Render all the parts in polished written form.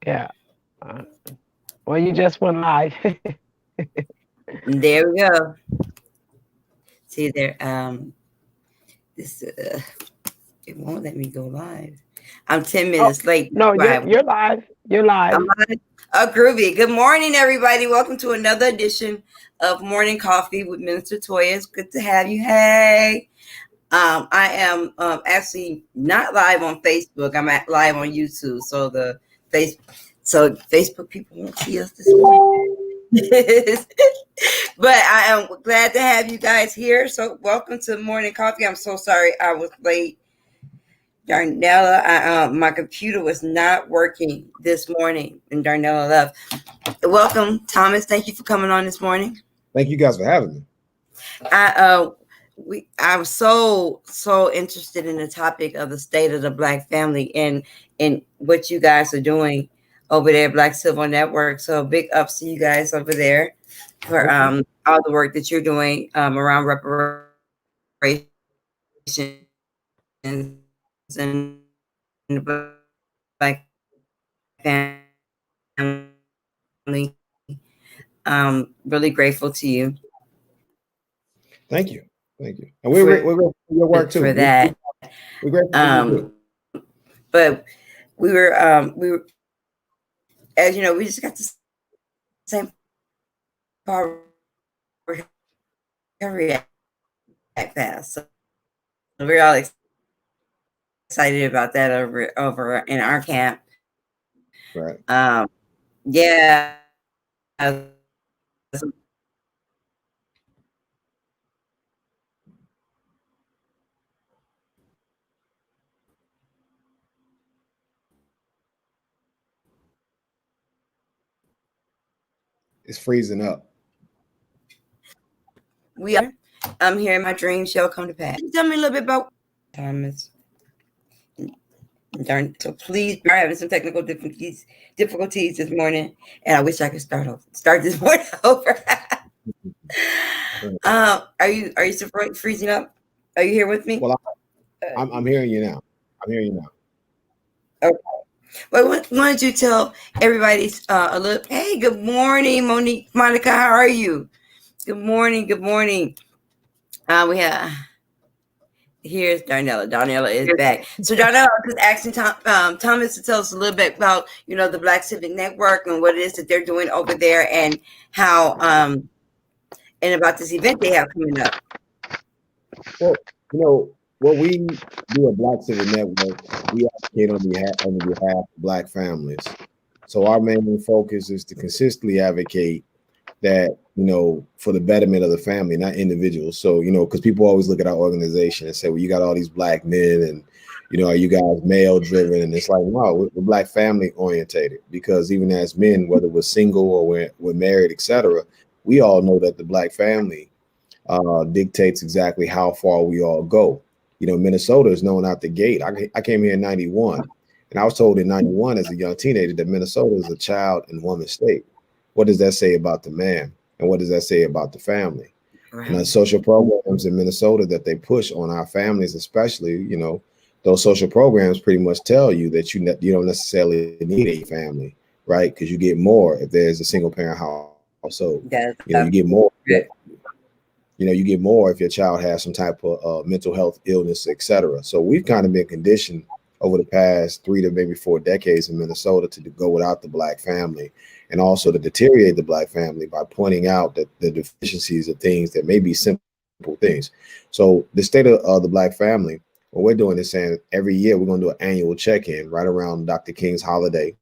Yeah. Uh, well, you just went live. There we go. See there. This it won't let me go live. I'm 10 Oh, minutes late. no, That's why you're live. You're live. I'm live. Oh, groovy. Good morning, everybody. Welcome to another edition of Morning Coffee with Minister Toya. It's good to have you. Hey. I am actually not live on Facebook. Live on YouTube. Face, so Facebook people won't see us this morning. But I am glad to have you guys here. So welcome to Morning Coffee. I'm so sorry I was late. Darnella, my computer was not working this morning, and Darnella left. Welcome, Thomas. Thank you for coming on this morning. Thank you guys for having me. I'm so interested in the topic of the state of the Black family and what you guys are doing over there, Black Civil Network. So big ups to you guys over there for all the work that you're doing around reparations and the Black family. Really grateful to you. Thank you. Thank you. And we're grateful for your work too. For that. We're grateful for you too. But we were, as you know, we just got the same power react fast. So we're all excited about that over in our camp. Right. Yeah. It's freezing up. I'm hearing my dreams shall come to pass. Tell me a little bit about Thomas. Darn, so please, we're having some technical difficulties this morning, and I wish I could start this morning over. Are you still freezing up? Are you here with me? Well, I'm hearing you now. I'm hearing you now. Okay. Well, why don't you tell everybody a little? Hey, good morning, Monica. How are you? Good morning. Good morning. We have. Here's Darnella. Darnella is back. So Darnella is asking Thomas to tell us a little bit about, the Black Civic Network and what it is that they're doing over there and how and about this event they have coming up. Well, what we do at Black Civic Network, we advocate on behalf of Black families. So our main focus is to consistently advocate that, for the betterment of the family, not individuals. So, because people always look at our organization and say, well, you got all these Black men and, are you guys male driven? And it's like, no, we're Black family orientated, because even as men, whether we're single or we're married, etc., we all know that the Black family dictates exactly how far we all go. Minnesota is known out the gate. I came here in 91, and I was told in 91 as a young teenager that Minnesota is a child and woman state. What does that say about the man? And what does that say about the family? Right. And the social programs in Minnesota that they push on our families, especially, those social programs pretty much tell you that you don't necessarily need a family, right? Because you get more if there's a single parent household. You get more. You get more if your child has some type of mental health illness, etc. So we've kind of been conditioned over the past 3 to maybe 4 decades in Minnesota to go without the Black family, and also to deteriorate the Black family by pointing out that the deficiencies of things that may be simple things. So the state of the Black family, what we're doing is saying every year we're going to do an annual check-in right around Dr. King's holiday.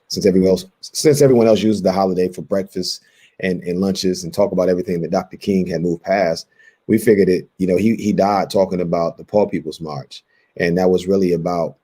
Since everyone else uses the holiday for breakfast and lunches and talk about everything that Dr. King had moved past, we figured it, he died talking about the Poor People's March. And that was really about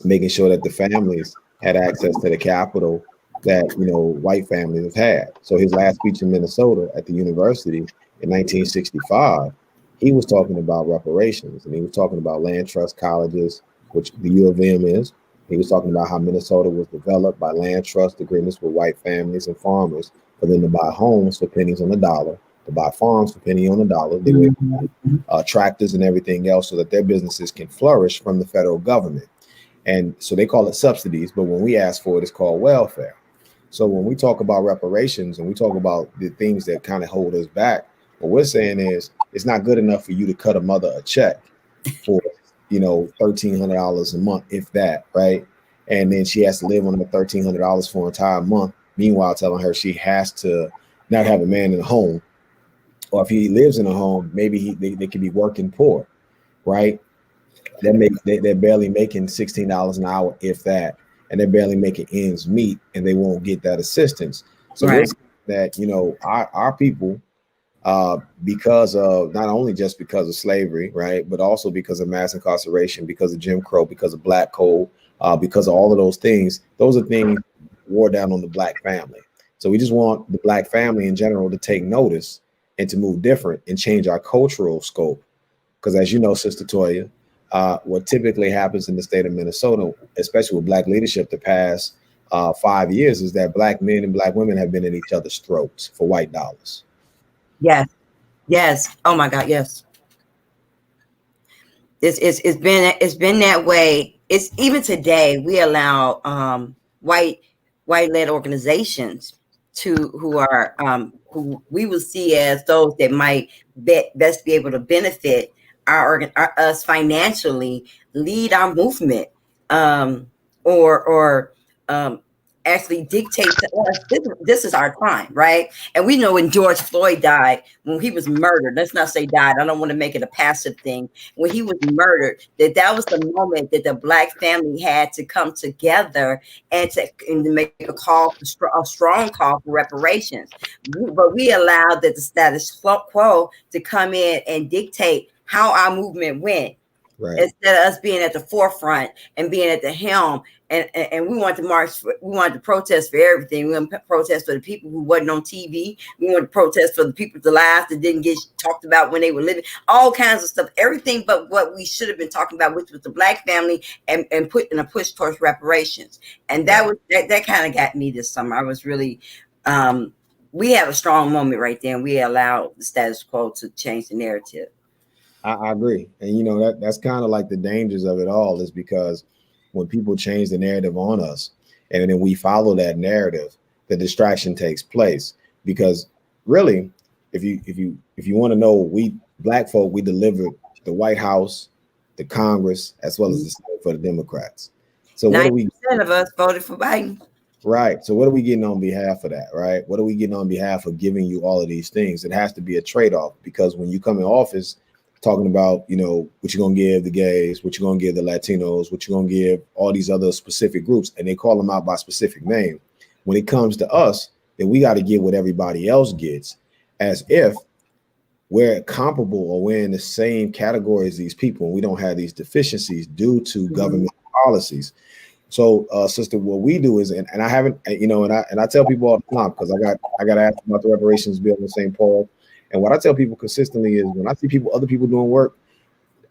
making sure that the families had access to the capital that, white families have had. So his last speech in Minnesota at the university in 1965, he was talking about reparations, and he was talking about land trust colleges, which the U of M is. He was talking about how Minnesota was developed by land trust agreements with white families and farmers for them to buy homes for pennies on the dollar, to buy farms for penny on the dollar. They would tractors and everything else so that their businesses can flourish from the federal government. And so they call it subsidies, but when we ask for it, it's called welfare. So when we talk about reparations and we talk about the things that kind of hold us back, what we're saying is it's not good enough for you to cut a mother a check for, $1,300 a month, if that, right? And then she has to live on the $1,300 for an entire month. Meanwhile, telling her she has to not have a man in the home, or if he lives in a home, maybe they could be working poor, right? They're barely making $16 an hour, if that, and they're barely making ends meet, and they won't get that assistance. So Right. that our people, because of not only just because of slavery, right, but also because of mass incarceration, because of Jim Crow, because of black code, because of all of those things. Those are things wore down on the black family. So we just want the black family in general to take notice and to move different and change our cultural scope. Because as you know, Sister Toya, what typically happens in the state of Minnesota, especially with black leadership the past 5 years, is that black men and black women have been in each other's throats for white dollars. Yes. Yes. Oh my God. Yes. It's been that way. It's even today we allow white led organizations who we will see as those that might best be able to benefit us financially, lead our movement, or actually dictate to us, this is our time, right? And we know when George Floyd died, when he was murdered, let's not say died, I don't want to make it a passive thing. When he was murdered, that was the moment that the black family had to come together and to make a strong call for reparations. But we allowed the status quo to come in and dictate how our movement went. Right. Instead of us being at the forefront and being at the helm, and we wanted to march, we wanted to protest for everything. We wanted to protest for the people who wasn't on TV. We wanted to protest for the people's lives that didn't get talked about when they were living. All kinds of stuff, everything but what we should have been talking about, which was the black family, and put in a push towards reparations. And that was that kind of got me this summer. I was really. We have a strong moment right there, and we allowed the status quo to change the narrative. I agree. And that's kind of like the dangers of it all, is because when people change the narrative on us and then we follow that narrative, the distraction takes place. Because really, if you want to know, we black folk, we delivered the White House, the Congress, as well as the Senate for the Democrats. So 90% of us voted for Biden. Right. So what are we getting on behalf of that? Right. What are we getting on behalf of giving you all of these things? It has to be a trade-off, because when you come in office talking about, what you're going to give the gays, what you're going to give the Latinos, what you're going to give all these other specific groups, and they call them out by specific name. When it comes to us, then we got to get what everybody else gets, as if we're comparable or we're in the same category as these people, and we don't have these deficiencies due to government policies. So, sister, what we do is, and I haven't, and I tell people all the time, because I got asked about the reparations bill in St. Paul. And what I tell people consistently is, when I see other people doing work,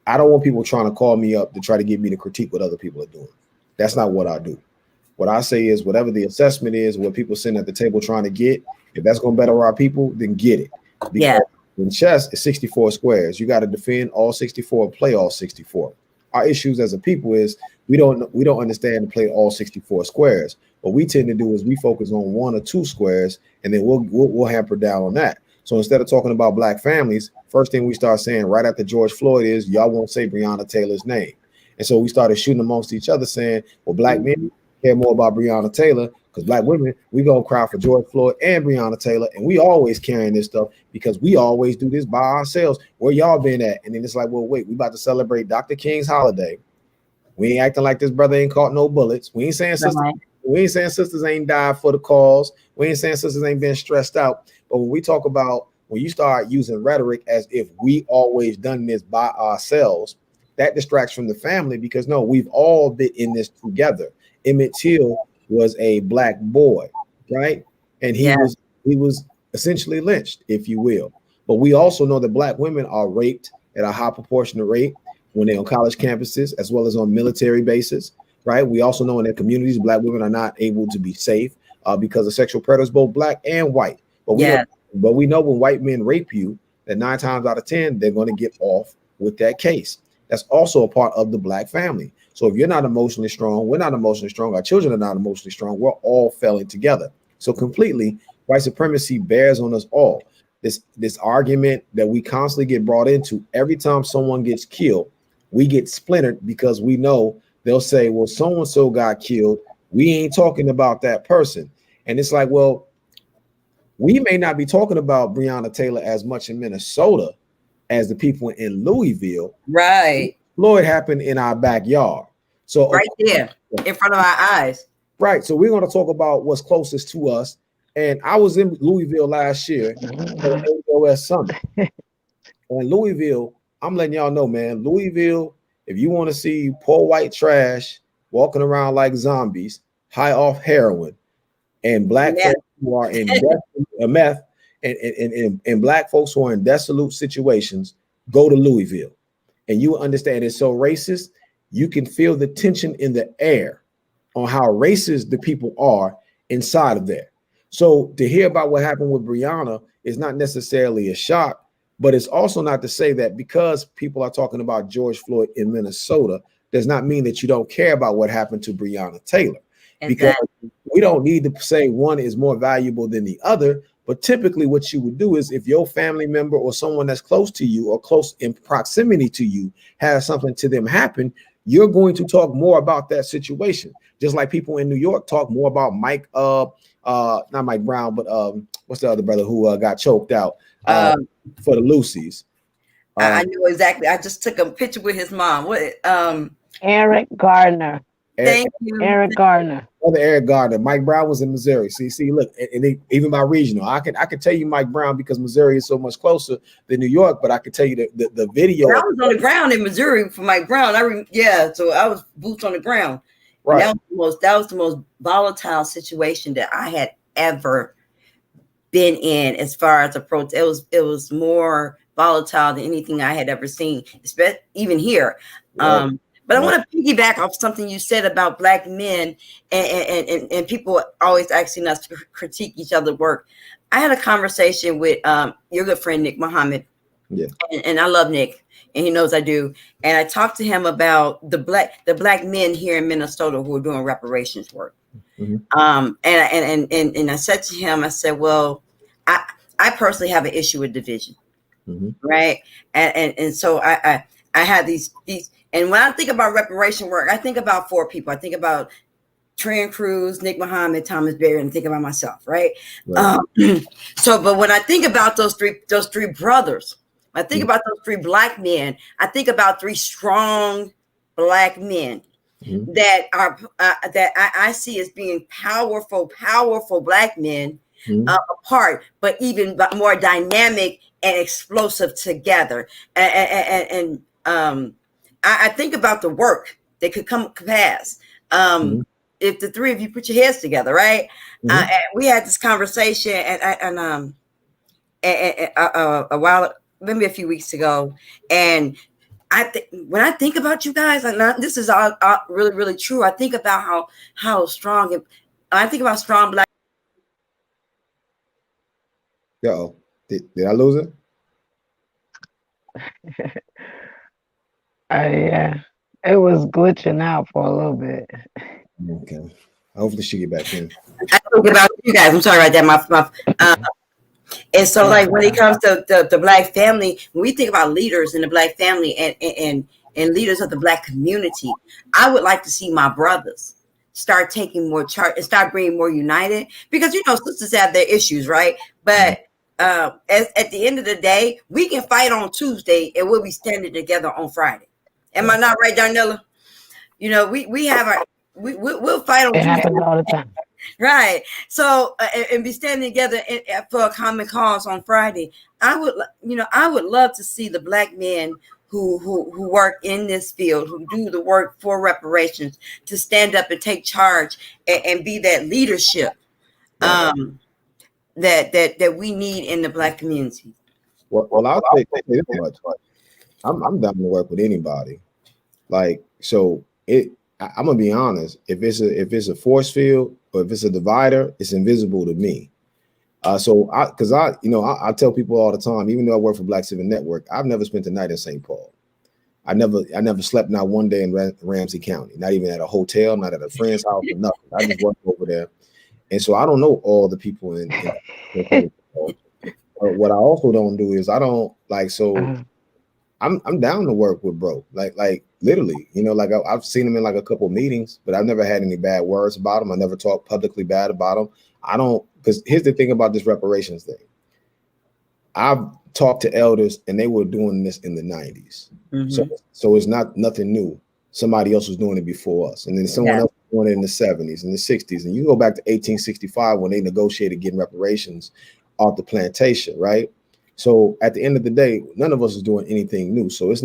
I don't want people trying to call me up to try to get me to critique what other people are doing. That's not what I do. What I say is, whatever the assessment is, what people sitting at the table trying to get, if that's going to better our people, then get it. Because in chess, it's 64 squares. You got to defend all 64, play all 64. Our issues as a people is we don't understand to play all 64 squares. What we tend to do is we focus on one or two squares, and then we'll hamper down on that. So instead of talking about black families, first thing we start saying right after George Floyd is, y'all won't say Breonna Taylor's name. And so we started shooting amongst each other, saying, well, black men care more about Breonna Taylor, because black women, we gonna cry for George Floyd and Breonna Taylor, and we always carrying this stuff because we always do this by ourselves. Where y'all been at? And then it's like, well, wait, we about to celebrate Dr. King's holiday. We ain't acting like this brother ain't caught no bullets. We ain't saying sisters ain't died for the cause. We ain't saying sisters ain't been stressed out. But when we talk about, when you start using rhetoric as if we always done this by ourselves, that distracts from the family, because no, we've all been in this together. Emmett Till was a black boy, right? And he was essentially lynched, if you will. But we also know that black women are raped at a high proportionate rate when they're on college campuses, as well as on military bases, right? We also know in their communities, black women are not able to be safe because of sexual predators, both black and white. But we know when white men rape you, that 9 times out of 10, they're going to get off with that case. That's also a part of the black family. So if you're not emotionally strong, we're not emotionally strong, our children are not emotionally strong, we're all failing together. So completely, white supremacy bears on us all. This argument that we constantly get brought into, every time someone gets killed, we get splintered because we know they'll say, well, so-and-so got killed. We ain't talking about that person. And it's like, well, we may not be talking about Breonna Taylor as much in Minnesota as the people in Louisville. Right. Floyd happened in our backyard. So right there in front of our eyes. Right. So we're going to talk about what's closest to us. And I was in Louisville last year for the AOS Summit. And Louisville, I'm letting y'all know, man, Louisville, if you want to see poor white trash walking around like zombies, high off heroin, and black folks who are in meth, and black folks who are in desolate situations, go to Louisville. And you understand it's so racist, you can feel the tension in the air on how racist the people are inside of there. So to hear about what happened with Breonna is not necessarily a shock, but it's also not to say that because people are talking about George Floyd in Minnesota does not mean that you don't care about what happened to Breonna Taylor. Because we don't need to say one is more valuable than the other, but typically what you would do is if your family member or someone that's close to you or close in proximity to you has something to them happen, you're going to talk more about that situation. Just like people in New York talk more about not Mike Brown, but what's the other brother who got choked out for the Lucy's? I know exactly. I just took a picture with his mom. Eric Gardner. Thank you. Eric Gardner. Brother Eric Gardner. Mike Brown was in Missouri. See, look, and even by regional, I can tell you Mike Brown because Missouri is so much closer than New York. But I can tell you the video. I was on the ground in Missouri for Mike Brown. So I was boots on the ground. Right. That was the most volatile situation that I had ever been in as far as a protest. It was more volatile than anything I had ever seen, especially even here. Right. But I want to piggyback off something you said about Black men and people always asking us to critique each other's work. I had a conversation with your good friend, Nick Muhammad. Yeah. And I love Nick, and he knows I do. And I talked to him about the black men here in Minnesota who are doing reparations work. Mm-hmm. And I said to him, I said, well, I personally have an issue with division. Mm-hmm. Right. And so I had these. And when I think about reparation work, I think about four people. I think about Tran Cruz, Nick Muhammad, Thomas Berry, and I think about myself, right? But when I think about those three brothers, I think about those three Black men, I think about three strong Black men that are that I see as being powerful Black men apart, but even more dynamic and explosive together. And I think about the work that could come pass if the three of you put your heads together, right? And we had this conversation and a while, maybe a few weeks ago, and when I think about you guys, this is all really, really true. I think about how strong, I think about strong Black. Uh-oh, did I lose it? Yeah, it was glitching out for a little bit. Okay, hopefully she get back in. I think about you guys. I'm sorry about that. And so, like when it comes to the Black family, when we think about leaders in the Black family and leaders of the Black community, I would like to see my brothers start taking more charge and start bringing more united, because sisters have their issues, right? But at the end of the day, we can fight on Tuesday and we'll be standing together on Friday. Am I not right, Darnella? We'll fight on Tuesday. It happens all the time. Right. So and be standing together for a common cause on Friday. I would love to see the Black men who work in this field, who do the work for reparations, to stand up and take charge and be that leadership that we need in the Black community. Well, I'll say this much. I'm down to work with anybody. I'm gonna be honest. If it's a force field or if it's a divider, it's invisible to me. I tell people all the time, even though I work for Black Civic Network, I've never spent the night in St. Paul. I never slept not one day in Ramsey County, not even at a hotel, not at a friend's house, or nothing. I just worked over there, and so I don't know all the people in what I also don't do is I don't like so. I'm down to work with bro, like literally, you know, like I've seen him in like a couple meetings, but I've never had any bad words about him. I never talked publicly bad about him. I don't, because here's the thing about this reparations thing. I've talked to elders and they were doing this in the 90s. So it's not nothing new. Somebody else was doing it before us, and then someone else was doing it in the 70s and the 60s. And you go back to 1865 when they negotiated getting reparations off the plantation, right? So at the end of the day, none of us is doing anything new. So it's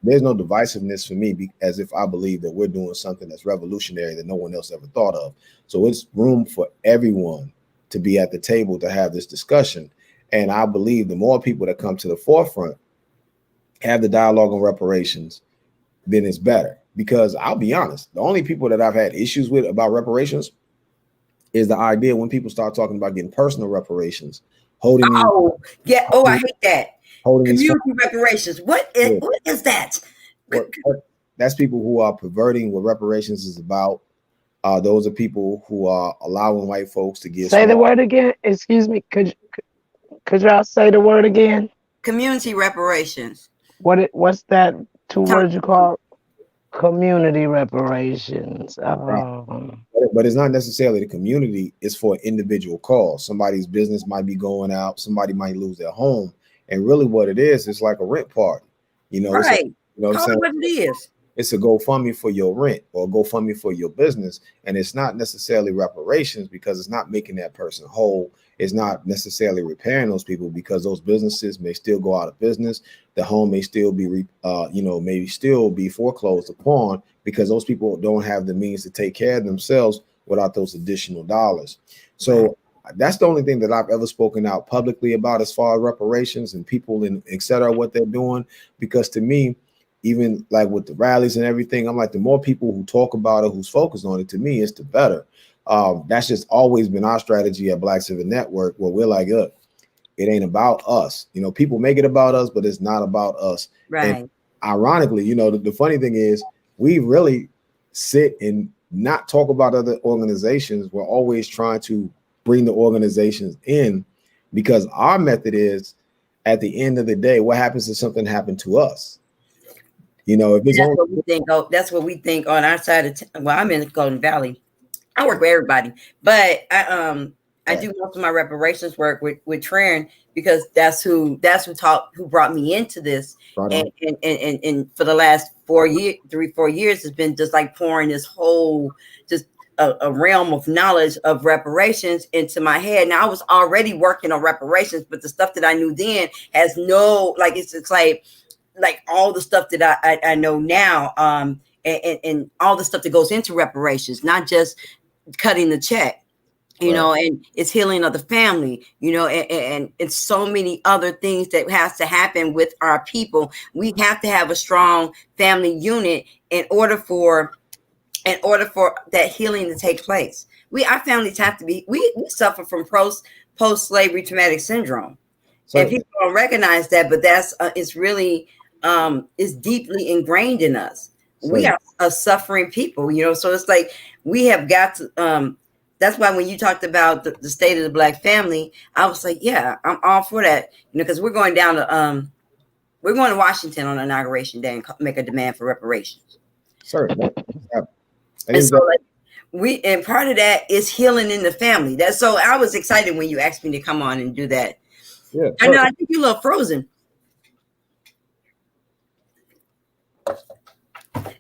there's no divisiveness for me, as if I believe that we're doing something that's revolutionary that no one else ever thought of. So it's room for everyone to be at the table to have this discussion. And I believe the more people that come to the forefront have the dialogue on reparations, then it's better. Because I'll be honest, the only people that I've had issues with about reparations is the idea when people start talking about getting personal reparations. I hate that. Community reparations. What is that? That's people who are perverting what reparations is about. Those are people who are allowing white folks to get. Say the word again. Excuse me. Could y'all say the word again? Community reparations. What's that two words you call? Community reparations. But it's not necessarily the community. It's for an individual cause. Somebody's business might be going out. Somebody might lose their home. And really what it is, it's like a rent party. You know, right. You know what I'm saying? What it is. It's a GoFundMe for your rent or GoFundMe for your business. And it's not necessarily reparations because it's not making that person whole. It's not necessarily repairing those people because those businesses may still go out of business. The home may still be, maybe still be foreclosed upon because those people don't have the means to take care of themselves without those additional dollars. So that's the only thing that I've ever spoken out publicly about as far as reparations and people and et cetera, what they're doing. Because to me, even like with the rallies and everything, I'm like, the more people who talk about it, who's focused on it, to me, it's the better. That's just always been our strategy at Black Civic Network, where we're like, look, it ain't about us. You know, people make it about us, but it's not about us. Right. And ironically, you know, the funny thing is we really sit and not talk about other organizations. We're always trying to bring the organizations in because our method is, at the end of the day, what happens if something happened to us? You know, if it's what we think. That's what we think on our side of I'm in the Golden Valley. I work with everybody, but I do most of my reparations work with Trent because that's who brought me into this. Right. And for the last 4 years has been just like pouring this whole just a realm of knowledge of reparations into my head. Now I was already working on reparations, but the stuff that I knew then has no, like, it's like all the stuff that I know now, and all the stuff that goes into reparations, not just cutting the check, you know, and it's healing of the family, you know, and it's so many other things that has to happen with our people. We have to have a strong family unit in order for that healing to take place. Our families have to be, we suffer from post-slavery traumatic syndrome. So, and people don't recognize that, but that's, it's really, is deeply ingrained in us. We are a suffering people, you know, so it's like we have got to, that's why when you talked about the state of the Black family, I was like, yeah, I'm all for that, you know, because we're going to Washington on Inauguration Day and make a demand for reparations. Certainly. And so and part of that is healing in the family. So I was excited when you asked me to come on and do that. Yeah, I know, I think you're a little frozen.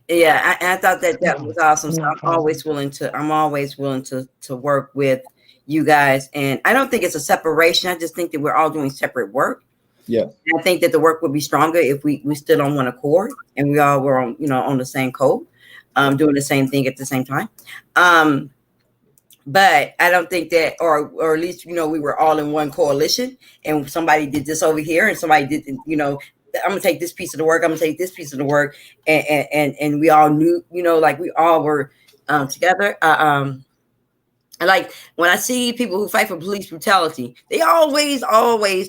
Yeah, I thought that was awesome. So I'm always willing to work with you guys. And I don't think it's a separation. I just think that we're all doing separate work. Yeah. And I think that the work would be stronger if we stood on one accord and we all were on the same code, doing the same thing at the same time. But I don't think that, or at least, you know, we were all in one coalition and somebody did this over here and somebody did, you know, I'm gonna take this piece of the work. I'm gonna take this piece of the work, and we all knew, you know, like we all were together. I like when I see people who fight for police brutality, they always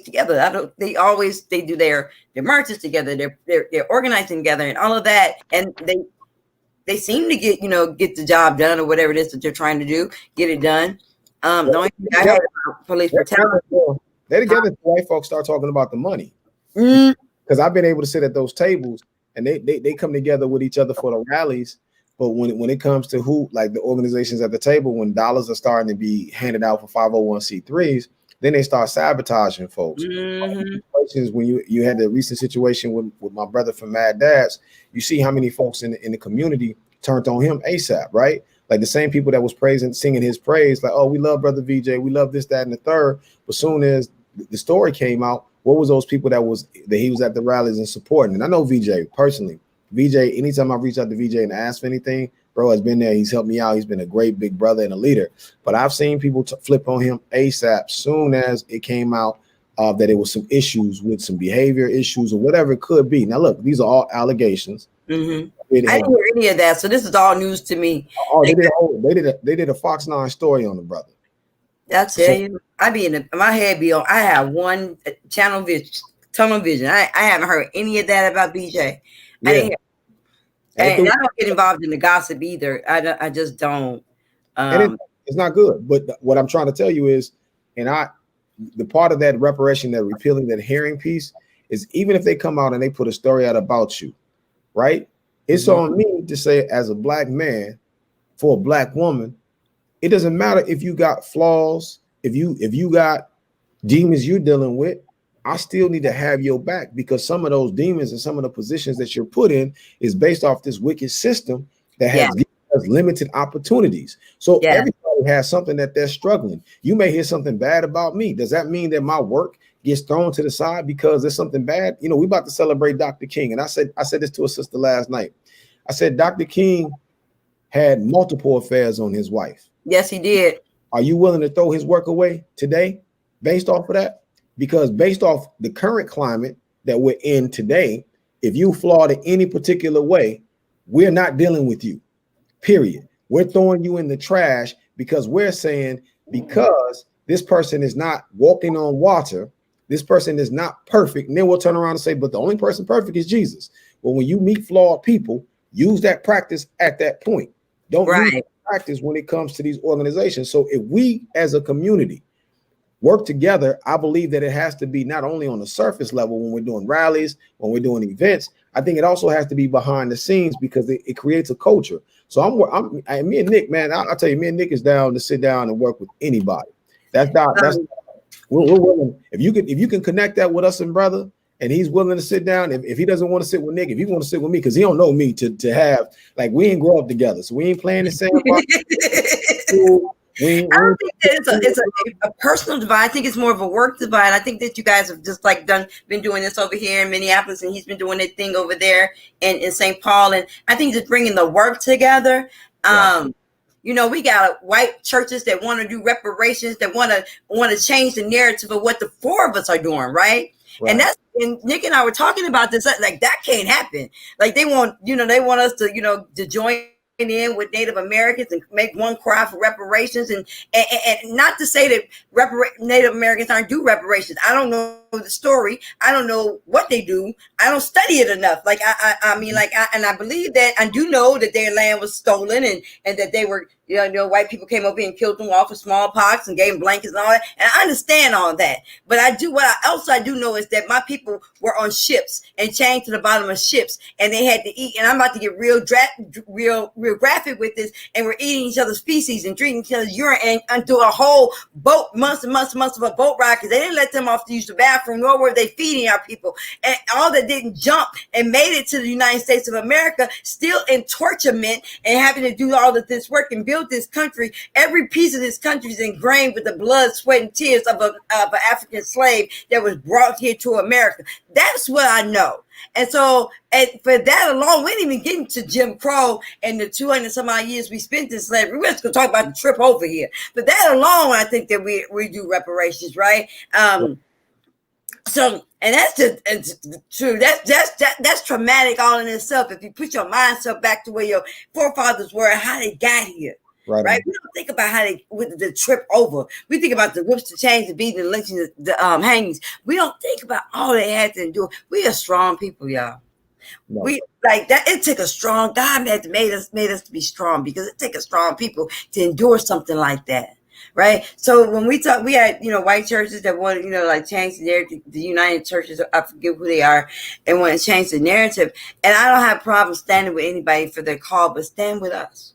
together. They do their marches together. They're organizing together and all of that. And they seem to get the job done or whatever it is that they're trying to do, get it done. The only thing I heard about police brutality. They're together. White folks start talking about the money, because I've been able to sit at those tables and they come together with each other for the rallies. But when it comes to who, like the organizations at the table, when dollars are starting to be handed out for 501c3s, then they start sabotaging folks. When you had the recent situation with my brother from Mad Dads, you see how many folks in the community turned on him ASAP, right? Like the same people that was singing his praise, like, oh, we love Brother VJ, we love this, that, and the third. But soon as the story came out, what was those people that he was at the rallies and supporting? And I know VJ personally. VJ, anytime I reach out to VJ and ask for anything, bro has been there. He's helped me out. He's been a great big brother and a leader. But I've seen people flip on him ASAP soon as it came out that it was some issues with some behavior issues or whatever it could be. Now, look, these are all allegations. I didn't hear any of that, so this is all news to me. Oh, they did a Fox 9 story on the brother. I tell you, I be in my head be on. I have one tunnel vision. I haven't heard any of that about BJ. Yeah. And I don't get involved in the gossip either. I just don't. It's not good. But what I'm trying to tell you is, the part of that reparation, that repealing, that hearing piece is, even if they come out and they put a story out about you, right? It's on me to say, as a black man, for a black woman, it doesn't matter if you got flaws, if you got demons you're dealing with, I still need to have your back, because some of those demons and some of the positions that you're put in is based off this wicked system that has given us limited opportunities. So everybody has something that they're struggling. You may hear something bad about me. Does that mean that my work gets thrown to the side because there's something bad? You know, we about to celebrate Dr. King. And I said this to a sister last night. I said, Dr. King had multiple affairs on his wife. Yes, he did. Are you willing to throw his work away today based off of that? Because based off the current climate that we're in today, if you flawed in any particular way, we're not dealing with you, period. We're throwing you in the trash because we're saying, because this person is not walking on water, this person is not perfect. And then we'll turn around and say, but the only person perfect is Jesus. Well, when you meet flawed people, use that practice at that point. Don't use that practice when it comes to these organizations. So if we as a community work together, I believe that it has to be not only on the surface level when we're doing rallies, when we're doing events. I think it also has to be behind the scenes, because it creates a culture. So me and Nick, man, I'll tell you, me and Nick is down to sit down and work with anybody. We're willing. If you can connect that with us and brother, and he's willing to sit down. If he doesn't want to sit with Nick, if he want to sit with me, because he don't know me to have, like, we ain't grow up together, so we ain't playing the same. I don't think that it's a personal divide. I think it's more of a work divide. I think that you guys have just been doing this over here in Minneapolis, and he's been doing that thing over there in St. Paul. And I think just bringing the work together. You know, we got white churches that want to do reparations, that want to change the narrative of what the four of us are doing, right? And Nick and I were talking about this, like that can't happen. Like they want us to join in with Native Americans and make one cry for reparations, and not to say that Native Americans aren't do reparations. I don't know the story. I don't know what they do. I don't study it enough. Like I believe that I do know that their land was stolen, and that they were, white people came over here and killed them off with smallpox and gave them blankets and all that. And I understand all that. But I do know is that my people were on ships and chained to the bottom of ships, and they had to eat. And I'm about to get real graphic with this. And we're eating each other's feces and drinking each other's urine, and do a whole boat, months and months of a boat ride, because they didn't let them off to use the bathroom, nor were they feeding our people. And all that didn't jump and made it to the United States of America, still in torturement and having to do all of this work and build this country. Every piece of this country is ingrained with the blood, sweat, and tears of an African slave that was brought here to America. That's what I know. And so, for that alone, we didn't even get into Jim Crow and the 200 some odd years we spent in slavery. We're just going to talk about the trip over here. But that alone, I think that we do reparations, right? So, and that's just true. That's traumatic all in itself. If you put your mindset back to where your forefathers were and how they got here. Right right? on. We don't think about how they with the trip over. We think about the whips, the chains, the beating, the lynching, the hangings. We don't think about all they had to endure. We are strong people, y'all. No, We like that. It took a strong God had made us to be strong, because it takes a strong people to endure something like that, right? So when we talk, we had white churches that wanted like change the narrative. The United Churches, I forget who they are, and want to change the narrative. And I don't have problems standing with anybody for their call, but stand with us.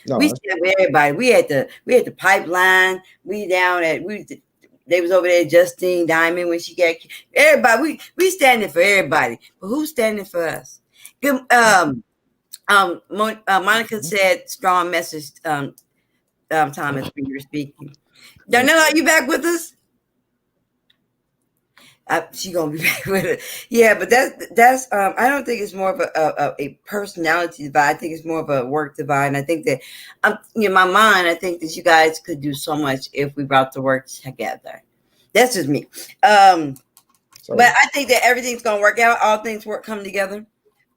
We no, stand with everybody. We had the pipeline. We down at we. They was over there, Justine Diamond, when she got everybody. We standing for everybody, but who's standing for us? Good. Monica said strong message. Thomas, when you were speaking. Darnella, are you back with us? She gonna be back with it. Yeah, but that's. I don't think it's more of a personality divide. I think it's more of a work divide. And I think that, in my mind, I think that you guys could do so much if we brought the work together. That's just me. But I think that everything's gonna work out. All things come together,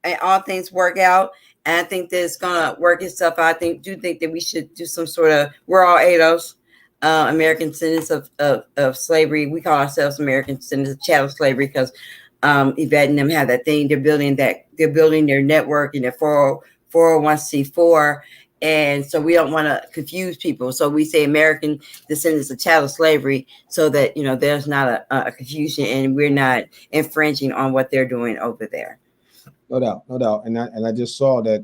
and all things work out. And I think that it's gonna work itself out. I do think that we should do some sort of. We're all ADOS. American descendants of slavery. We call ourselves American descendants of chattel slavery because Yvette and them have that thing. They're building their network and their 401c4. And so we don't want to confuse people. So we say American descendants of chattel slavery so that, there's not a confusion and we're not infringing on what they're doing over there. No doubt, no doubt. And I just saw that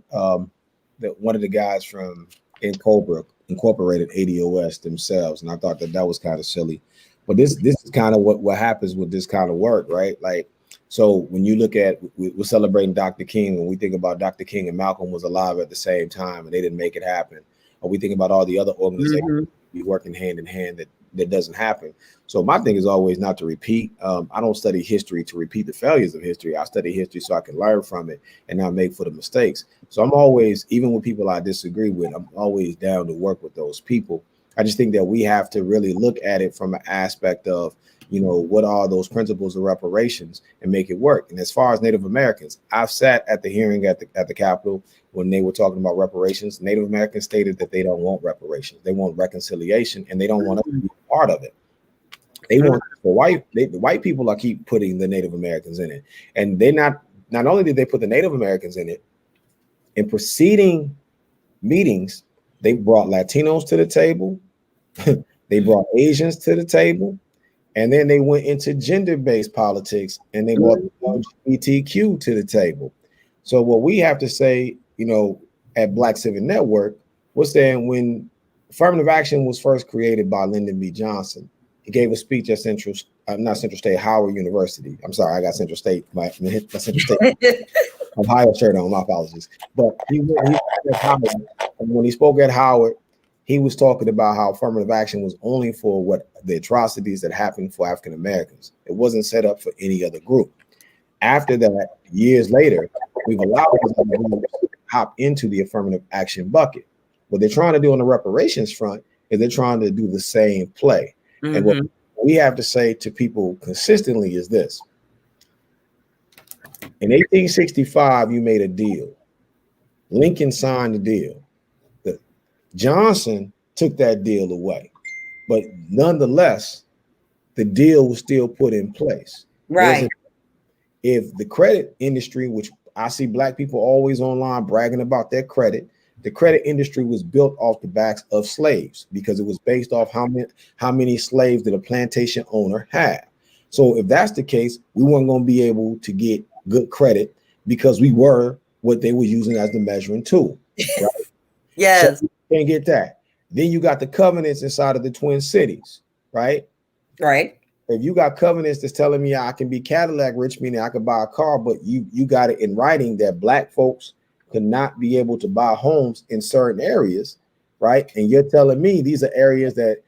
that one of the guys from Colebrook incorporated ADOS themselves, and I thought that was kind of silly. But this is kind of what happens with this kind of work, right? Like, so when you look at we're celebrating Dr. King, when we think about Dr. King and Malcolm was alive at the same time and they didn't make it happen, or we think about all the other organizations be working hand in hand that doesn't happen. So my thing is always not to repeat. I don't study history to repeat the failures of history. I study history so I can learn from it and not make for the mistakes. So I'm always, even with people I disagree with, I'm always down to work with those people. I just think that we have to really look at it from an aspect of, what are those principles of reparations and make it work. And as far as Native Americans, I've sat at the hearing at the Capitol when they were talking about reparations. Native Americans stated that they don't want reparations. They want reconciliation, and they don't want us to be part of it. They want the white people are keep putting the Native Americans in it. And they not only did they put the Native Americans in it, in preceding meetings, they brought Latinos to the table, they brought Asians to the table, and then they went into gender-based politics and they brought LGBTQ to the table. So what we have to say, at Black Civic Network, was saying when affirmative action was first created by Lyndon B. Johnson, he gave a speech at Howard University. I'm sorry, I got Central State, my Central State Ohio shirt on, my apologies. But when he spoke at Howard, he was talking about how affirmative action was only for the atrocities that happened for African Americans. It wasn't set up for any other group. After that, years later, we've allowed them to hop into the affirmative action bucket. What they're trying to do on the reparations front is they're trying to do the same play. Mm-hmm. And what we have to say to people consistently is this. In 1865, you made a deal. Lincoln signed the deal. Johnson took that deal away. But nonetheless, the deal was still put in place. Right. If the credit industry, which I see Black people always online bragging about their credit, the credit industry was built off the backs of slaves because it was based off how many slaves did a plantation owner have. So if that's the case, we weren't going to be able to get good credit because we were what they were using as the measuring tool. Right? Yes. So you can't get that. Then you got the covenants inside of the Twin Cities, right? Right. If you got covenants that's telling me I can be Cadillac rich, meaning I could buy a car, but you got it in writing that Black folks could not be able to buy homes in certain areas, right? And you're telling me these are areas that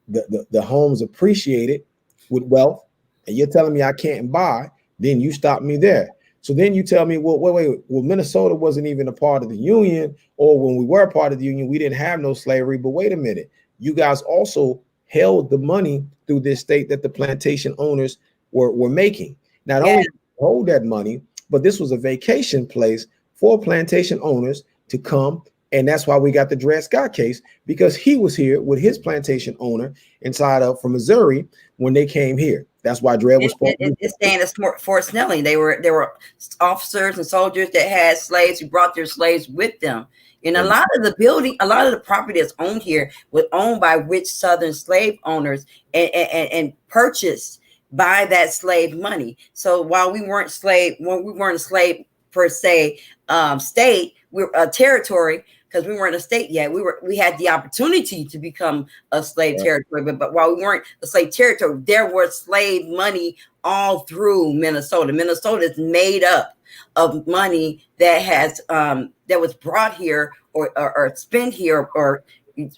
the homes appreciated with wealth, and you're telling me I can't buy, then you stop me there. So then you tell me, well, wait, Minnesota wasn't even a part of the Union, or when we were a part of the Union, we didn't have no slavery. But wait a minute, you guys also held the money through this state that the plantation owners were making. Not only hold that money, but this was a vacation place for plantation owners to come And that's why we got the Dred Scott case, because he was here with his plantation owner inside of from Missouri when they came here. That's why Dred was supposed to. It's staying at Fort Snelling. There were officers and soldiers that had slaves who brought their slaves with them. And a lot of the property that's owned here was owned by rich Southern slave owners and purchased by that slave money. So while we weren't a slave per se state, we're a territory, because we weren't a state yet. We had the opportunity to become a slave territory, but while we weren't a slave territory, there was slave money all through Minnesota. Minnesota is made up of money that has that was brought here or spent here or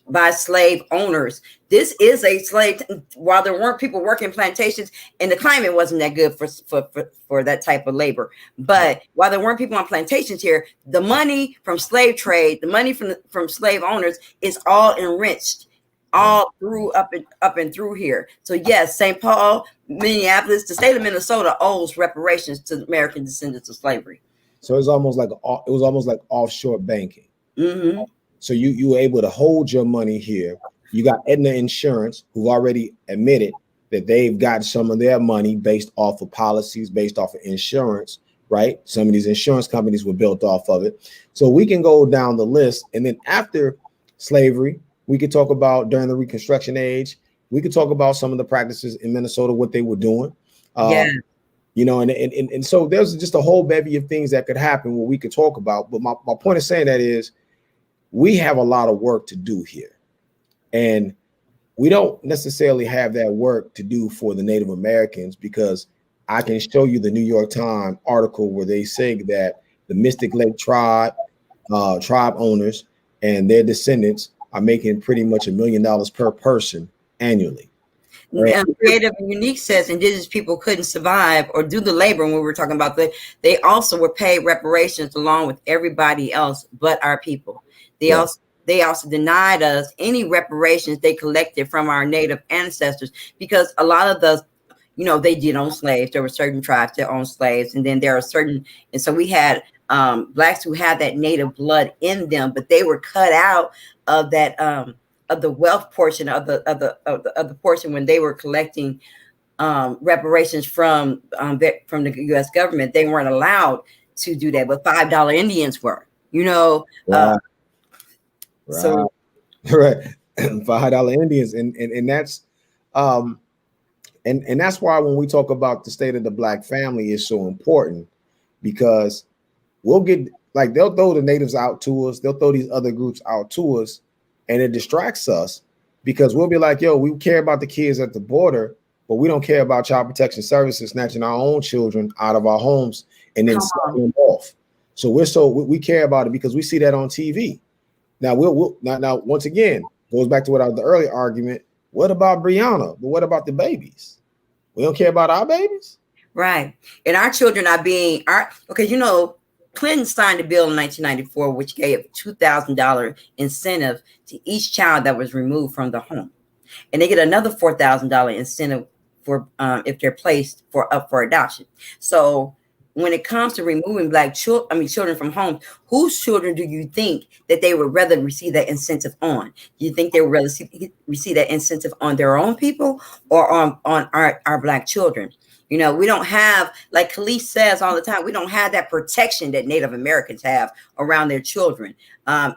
by slave owners. This is a slave. While there weren't people working plantations and the climate wasn't that good for that type of labor, but while there weren't people on plantations here, the money from slave trade, the money from slave owners is all enriched all through up and through here. So yes, St. Paul, Minneapolis, the state of Minnesota owes reparations to American descendants of slavery. So it was almost like offshore banking. Mm-hmm. So you were able to hold your money here. You got Aetna Insurance, who already admitted that they've got some of their money based off of policies, based off of insurance, right? Some of these insurance companies were built off of it. So we can go down the list. And then after slavery, we could talk about during the Reconstruction age. We could talk about some of the practices in Minnesota, what they were doing. You know, and so there's just a whole bevy of things that could happen what we could talk about. But my point of saying that is we have a lot of work to do here. And we don't necessarily have that work to do for the Native Americans, because I can show you the New York Times article where they say that the Mystic Lake tribe owners and their descendants are making pretty much $1 million per person annually. Right. Creative and Unique says indigenous people couldn't survive or do the labor. When we were talking about they also were paid reparations along with everybody else but our people. They also denied us any reparations they collected from our native ancestors, because a lot of the, you know, they did own slaves. There were certain tribes that owned slaves, and then there are certain, and so we had blacks who had that native blood in them, but they were cut out of that of the wealth portion of the portion when they were collecting reparations from the U.S. government. They weren't allowed to do that, but $5 Indians were, you know. Right. So right, $5 Indians, and that's and that's why when we talk about the state of the Black family is so important, because we'll get, like, they'll throw the natives out to us, they'll throw these other groups out to us, and it distracts us, because we'll be like, yo, we care about the kids at the border, but we don't care about child protection services snatching our own children out of our homes and then selling them off. So we care about it because we see that on TV. Now now once again, goes back to the earlier argument. What about Brianna? But what about the babies? We don't care about our babies, right? And our children are being okay. You know, Clinton signed a bill in 1994 which gave $2,000 incentive to each child that was removed from the home, and they get another $4,000 incentive for if they're placed up for adoption. So when it comes to removing children from homes, whose children do you think that they would rather receive that incentive on? Do you think they would rather receive that incentive on their own people or on our Black children? You know, we don't have, like Khalees says all the time, we don't have that protection that Native Americans have around their children,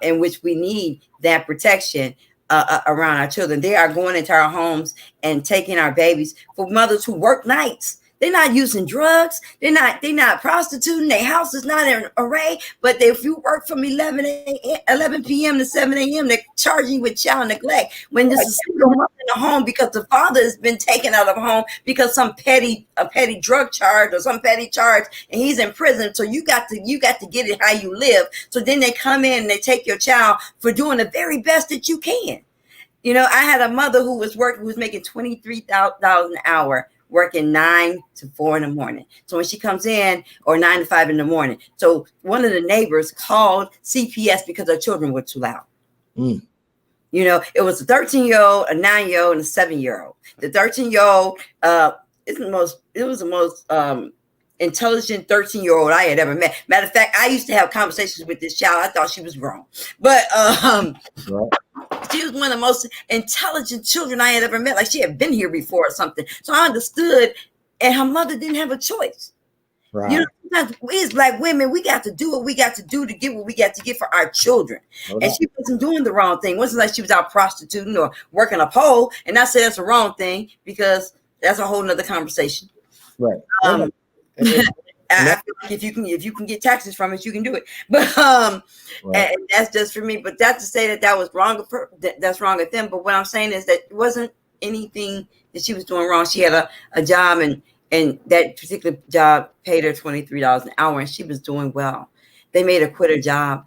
in which we need that protection around our children. They are going into our homes and taking our babies. For mothers who work nights, they're not using drugs. They're not prostituting. Their house is not in array. But if you work from 11 p.m. to 7 a.m., they're charging you with child neglect. When there's a single mother in the home because the father has been taken out of home because a petty drug charge or some petty charge, and he's in prison. So you got to get it how you live. So then they come in and they take your child for doing the very best that you can. You know, I had a mother who was making $23,000 an hour, working 9 to 4 in the morning. So when she comes in, or 9 to 5 in the morning. So one of the neighbors called CPS because her children were too loud. You know, it was a 13-year-old, a 9-year-old, and a 7-year-old. The 13-year-old, it was the most intelligent 13-year-old I had ever met. Matter of fact, I used to have conversations with this child. I thought she was grown, but Right. she was one of the most intelligent children I had ever met. Like she had been here before or something. So I understood, and her mother didn't have a choice. You know, Right. sometimes we as black women, we got to do what we got to do to get what we got to get for our children. No And doubt. she wasn't doing the wrong thing. It wasn't like she was out prostituting or working a pole. And I say that's the wrong thing because that's a whole nother conversation. Right. Um, And- and- I feel like if you can get taxes from it, you can do it. But right. and that's just for me. But that's to say that was wrong. That's wrong with them. But what I'm saying is that it wasn't anything that she was doing wrong. She had a job, and that particular job paid her $23 an hour, and she was doing well. They made her quit her job.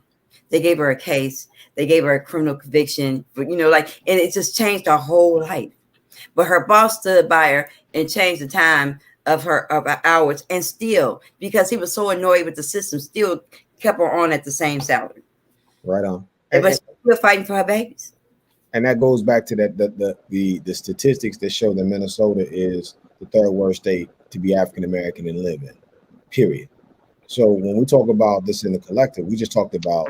They gave her a case. They gave her a criminal conviction for, like, and it just changed her whole life. But her boss stood by her and changed the time of her hours, and still, because he was so annoyed with the system, still kept her on at the same salary. Right on. But she's still fighting for her babies. And that goes back to that the statistics that show that Minnesota is the third worst state to be African American and live in. Period. So when we talk about this in the collective, we talked about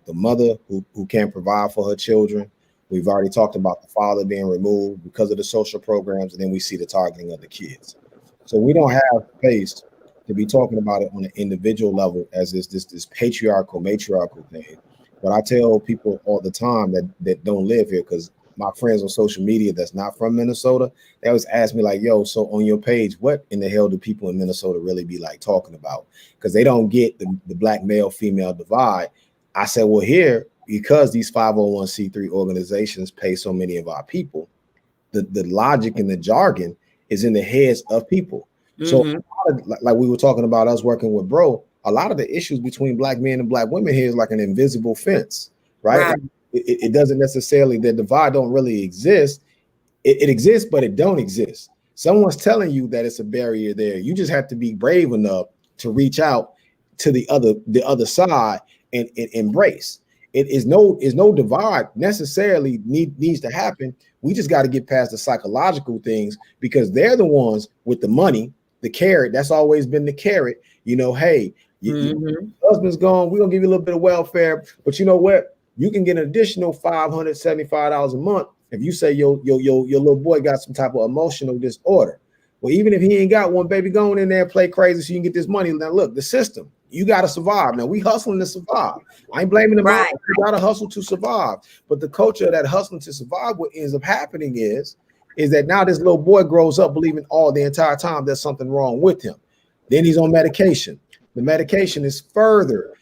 the mother who can't provide for her children. We've already talked about the father being removed because of the social programs, and then we see the targeting of the kids. So we don't have space to be talking about it on an individual level as this patriarchal, matriarchal thing. But I tell people all the time that don't live here, because my friends on social media that's not from Minnesota, they always ask me like, yo, so on your page, what in the hell do people in Minnesota really be like talking about? Because they don't get the black male female divide. I said, well, here, because these 501c3 organizations pay so many of our people, the logic and the jargon is in the heads of people. Mm-hmm. So like we were talking about us working with Bro, a lot of the issues between black men and black women here is like an invisible fence, right? Like it doesn't necessarily, the divide don't really exist. It exists, but it don't exist. Someone's telling you that it's a barrier there. You just have to be brave enough to reach out to the other side and embrace. It is no divide necessarily needs to happen. We just got to get past the psychological things, because they're the ones with the money, the carrot. That's always been the carrot. Hey, your husband's gone. We're gonna give you a little bit of welfare, but you know what? You can get an additional $575 a month if you say your little boy got some type of emotional disorder. Well, even if he ain't got one, baby, go in there and play crazy so you can get this money. Now, look, the system, you got to survive. Now, we hustling to survive. I ain't blaming the mom. You got to hustle to survive. But the culture of that hustling to survive, what ends up happening is that now this little boy grows up believing the entire time there's something wrong with him. Then he's on medication. The medication is further.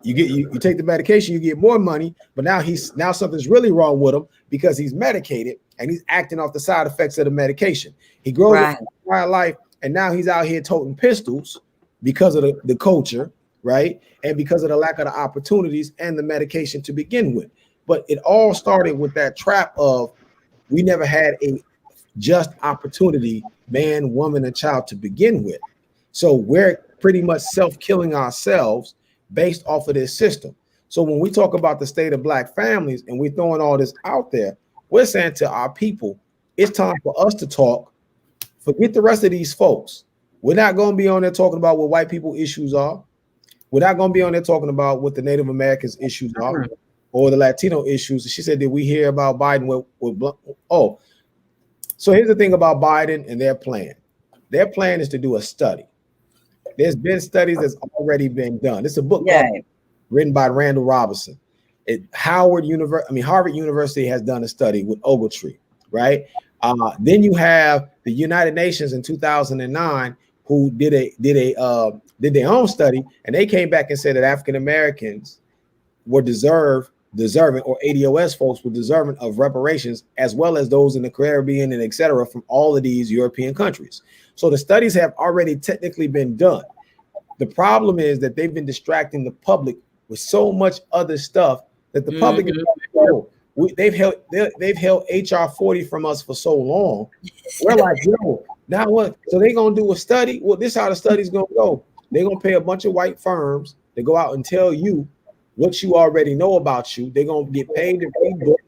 You take the medication, you get more money, but now something's really wrong with him because he's medicated and he's acting off the side effects of the medication. He grows up his entire life, and now he's out here toting pistols because of the culture, right? And because of the lack of the opportunities and the medication to begin with. But it all started with that trap of we never had a just opportunity, man, woman, and child to begin with. So we're pretty much self-killing ourselves based off of this system. So when we talk about the state of black families and we're throwing all this out there, we're saying to our people, it's time for us to talk. Forget the rest of these folks. We're not going to be on there talking about what white people issues are. We're not going to be on there talking about what the Native Americans issues are or the Latino issues. She said, did we hear about Biden so here's the thing about Biden and their plan. Their plan is to do a study. There's been studies that's already been done. It's a book written by Randall Robinson. Harvard University has done a study with Ogletree, right? Then you have the United Nations in 2009 who did their own study, and they came back and said that African Americans were deserving, or ADOS folks were deserving of reparations, as well as those in the Caribbean and et cetera from all of these European countries. So the studies have already technically been done. The problem is that they've been distracting the public with so much other stuff that the public is like, they've held HR 40 from us for so long. We're like, yo, now what? So they're gonna do a study. Well, this is how the study's gonna go. They're gonna pay a bunch of white firms to go out and tell you what you already know about you. They're gonna get paid to read books.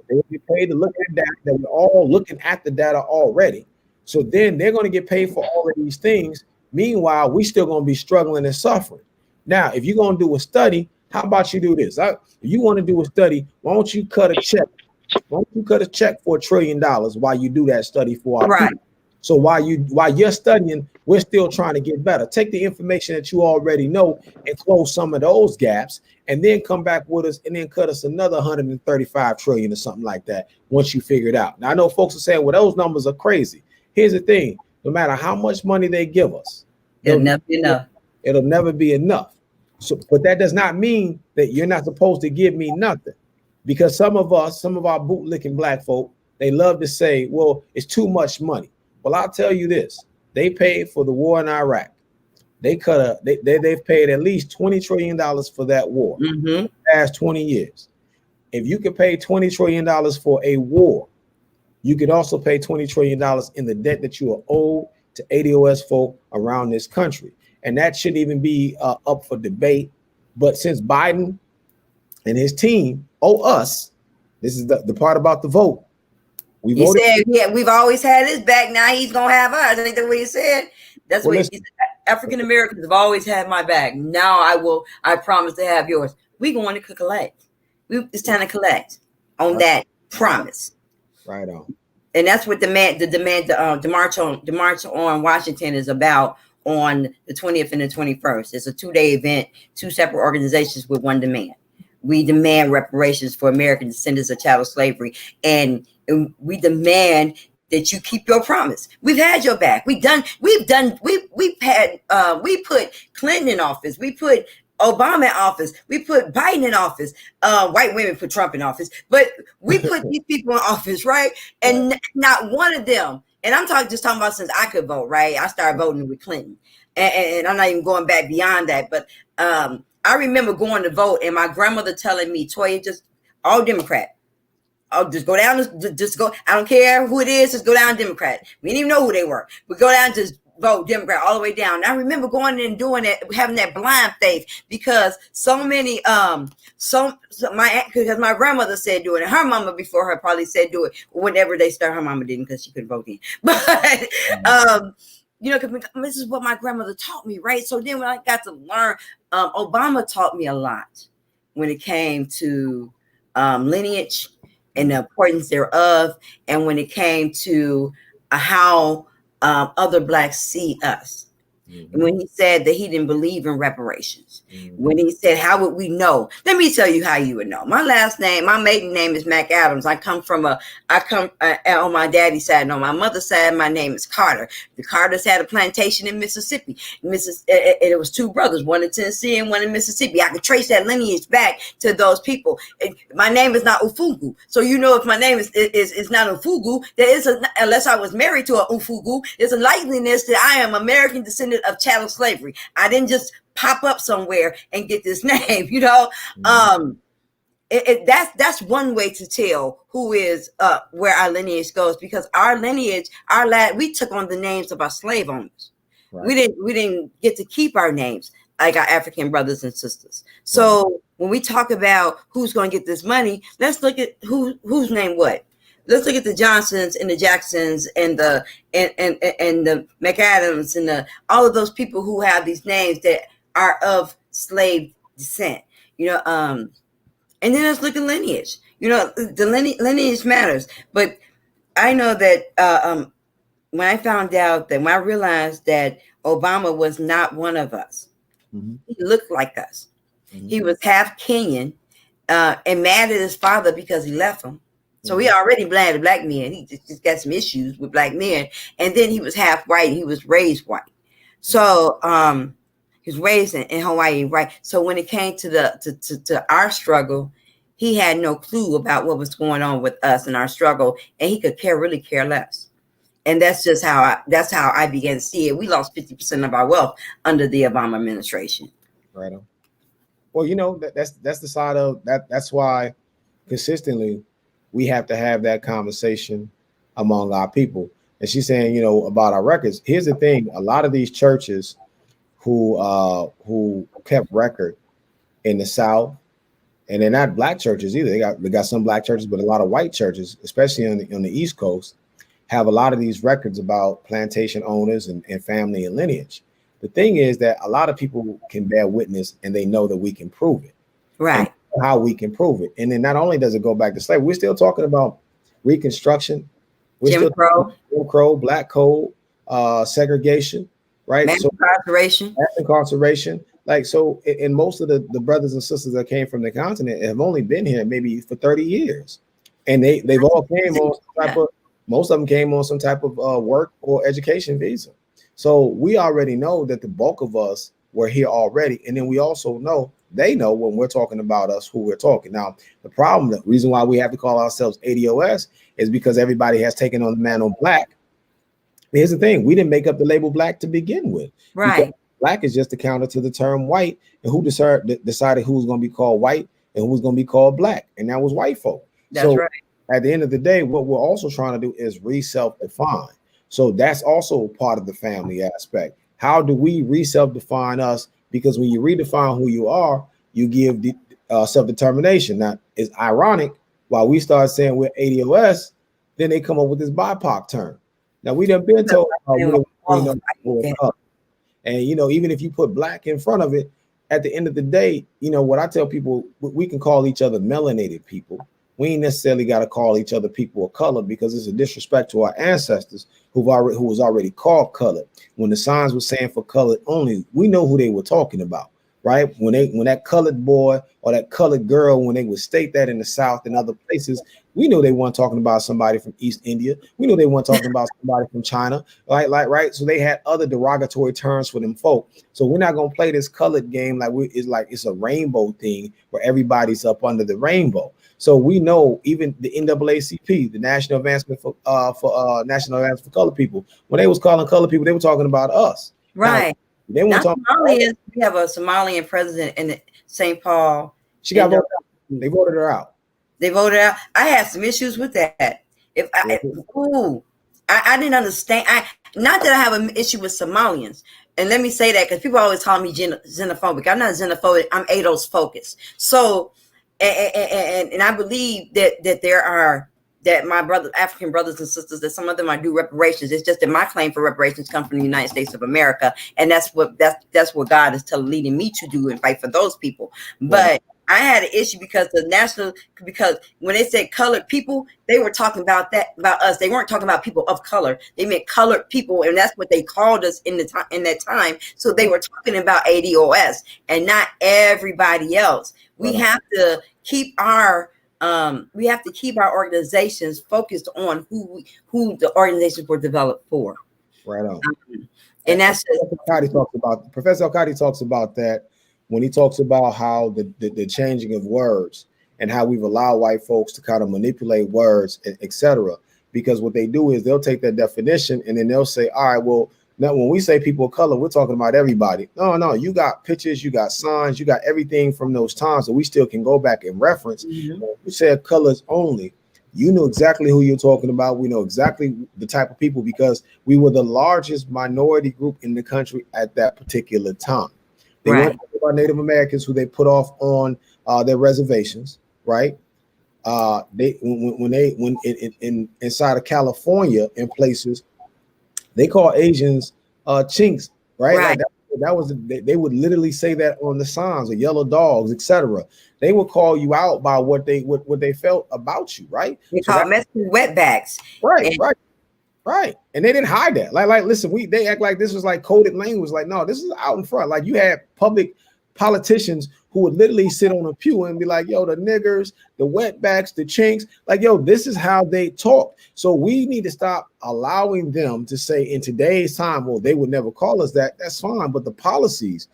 They're gonna get paid to look at data that we're all looking at the data already. So then they're going to get paid for all of these things, Meanwhile, we still gonna be struggling and suffering. Now, if you're gonna do a study, how about you do this? If you want to do a study, why don't you cut a check? Why don't you cut a check for $1 trillion while you do that study for our Right. people? So while you're studying, we're still trying to get better. Take the information that you already know and close some of those gaps, and then come back with us and then cut us another 135 trillion or something like that once you figure it out. Now I know folks are saying, well, those numbers are crazy. Here's the thing: no matter how much money they give us, It'll never be enough. It'll never be enough. So, but that does not mean that you're not supposed to give me nothing, because some of our bootlicking black folk, they love to say, well, it's too much money. Well, I'll tell you this: they paid for the war in Iraq. They've paid at least $20 trillion for that war in the past 20 years. If you could pay $20 trillion for a war, you could also pay $20 trillion in the debt that you are owed to ADOS folk around this country. And that shouldn't even be up for debate. But since Biden and his team owe us, this is the part about the vote. We voted. Said, yeah, we've always had his back. Now he's gonna have ours. I think that's what he said. That's what he said. African Americans have always had my back. Now I promise to have yours. We're going to collect. It's time to collect on that promise. Right on. And that's what the march on Washington is about on the 20th and the 21st. It's a 2-day event, 2 separate organizations with one demand. We demand reparations for American descendants of chattel slavery, and we demand that you keep your promise. We've had your back. We put Clinton in office. We put Obama in office. We put Biden in office. White women put Trump in office, but we put these people in office, right? And not one of them. And I'm talking about since I could vote, right? I started voting with Clinton, and I'm not even going back beyond that. But I remember going to vote, and my grandmother telling me, "Toya, just all Democrat. Oh, just go down. Just go. I don't care who it is. Just go down Democrat. We didn't even know who they were. But go down, just vote Democrat all the way down." And I remember going in and doing it, having that blind faith, because so many, because my grandmother said do it, and her mama before her probably said do it. Whenever they start, her mama didn't because she couldn't vote in. But because this is what my grandmother taught me, right? So then when I got to learn, Obama taught me a lot when it came to lineage and the importance thereof, and when it came to how other blacks see us. And when he said that he didn't believe in reparations, when he said, how would we know? Let me tell you how you would know. My last name, my maiden name is Mac Adams. I come on my daddy's side. On my mother's side, my name is Carter. The Carters had a plantation in Mississippi. And it was 2 brothers, one in Tennessee and one in Mississippi. I could trace that lineage back to those people. My name is not Ufugu. So if my name is not Ufugu, there is unless I was married to a Ufugu, there's a likeliness that I am American descendant of chattel slavery. I didn't just pop up somewhere and get this name, that's one way to tell who is where our lineage goes, because our lineage, we took on the names of our slave owners. Right. We didn't get to keep our names like our African brothers and sisters. So when we talk about who's going to get this money, let's look at whose name what. Let's look at the Johnsons and the Jacksons and the McAdams and all of those people who have these names that are of slave descent, and then let's look at lineage. The lineage matters. But I know that when I realized that Obama was not one of us, he looked like us. He was half Kenyan and mad at his father because he left him. So he already mad at black men. He just got some issues with black men. And then he was half white. He was raised white. So he was raised in Hawaii, right? So when it came to our struggle, he had no clue about what was going on with us and our struggle, and he could really care less. And that's just how I began to see it. We lost 50% of our wealth under the Obama administration. Right on. Well, that's the side of that. That's why consistently we have to have that conversation among our people. And she's saying, about our records. Here's the thing: a lot of these churches who kept record in the South, and they're not black churches either. They got some black churches, but a lot of white churches, especially on the East Coast, have a lot of these records about plantation owners and family and lineage. The thing is that a lot of people can bear witness and they know that we can prove it. Right. And how we can prove it. And then not only does it go back to slavery, we're still talking about Reconstruction. We're Jim still Crow. Jim Crow, Black Code, segregation, right? Mass So incarceration. mass incarceration. Like, so, and most of the brothers and sisters that came from the continent have only been here maybe for 30 years. And they've all came on some type of, most of them came on some type of work or education visa. So we already know that the bulk of us were here already. And then we also know, they know when we're talking about us, who we're talking. Now, the problem, the reason why we have to call ourselves ADOS is because everybody has taken on the man on black. Here's the thing. We didn't make up the label black to begin with. Right. Black is just a counter to the term white. And who decided who was going to be called white and who was going to be called black? And that was white folk. That's right. At the end of the day, what we're also trying to do is re-self-define. So that's also part of the family aspect. How do we re-self-define us? Because when you redefine who you are, you give the self-determination. Now, it's ironic, while we start saying we're ADOS, then they come up with this BIPOC term. Now, we done been told, and you know, even if you put black in front of it, at the end of the day, you know, what I tell people, we can call each other melanated people. We ain't necessarily got to call each other people of color, because it's a disrespect to our ancestors who was already called colored. When the signs were saying for colored only, we know who they were talking about, right? When that colored boy or that colored girl, when they would state that in the South and other places, we know they weren't talking about somebody from East India. We know they weren't talking about somebody from China, right? So they had other derogatory terms for them folk. So we're not gonna play this colored game it's a rainbow thing where everybody's up under the rainbow. So we know even the NAACP, the National Advancement for National Advancement for Colored People, when they was calling colored people, they were talking about us. Right. Now, they weren't talking about us. We have a Somalian president in St. Paul. She got voted out. They voted her out. They voted out. I had some issues with that. I didn't understand. Not that I have an issue with Somalians. And let me say that because people always call me xenophobic. I'm not xenophobic. I'm ADOS focused. So, and I believe that my African brothers and sisters, that some of them I do reparations. It's just that my claim for reparations come from the United States of America, and that's what God is leading me to do and fight for those people. But I had an issue because when they said colored people, they were talking about us. They weren't talking about people of color. They meant colored people, and that's what they called us in that time. So they were talking about ADOS and not everybody else. We have to keep our organizations focused on who the organizations were developed for. Right on. And that's Professor Al-Kadi talks about that when he talks about how the changing of words and how we've allowed white folks to kind of manipulate words, etc. Because what they do is they'll take that definition and then they'll say, all right, well, now when we say people of color, we're talking about everybody. No, you got pictures, you got signs, you got everything from those times that we still can go back and reference. Mm-hmm. We said colors only. You know exactly who you're talking about. We know exactly the type of people because we were the largest minority group in the country at that particular time. They weren't talking about Native Americans who they put off on their reservations, right? Inside of California in places, they call Asians chinks, right? Like they would literally say that on the signs, or yellow dogs, etc. They would call you out by what they felt about you, right? They call Mexican wetbacks, right. And they didn't hide that. Like listen, they act like this was like coded language. Like, no, this is out in front. Like you had public politicians who would literally sit on a pew and be like, yo, the niggers, the wetbacks, the chinks, like, yo, this is how they talk. So we need to stop allowing them to say in today's time, well, they would never call us that. That's fine. But the policies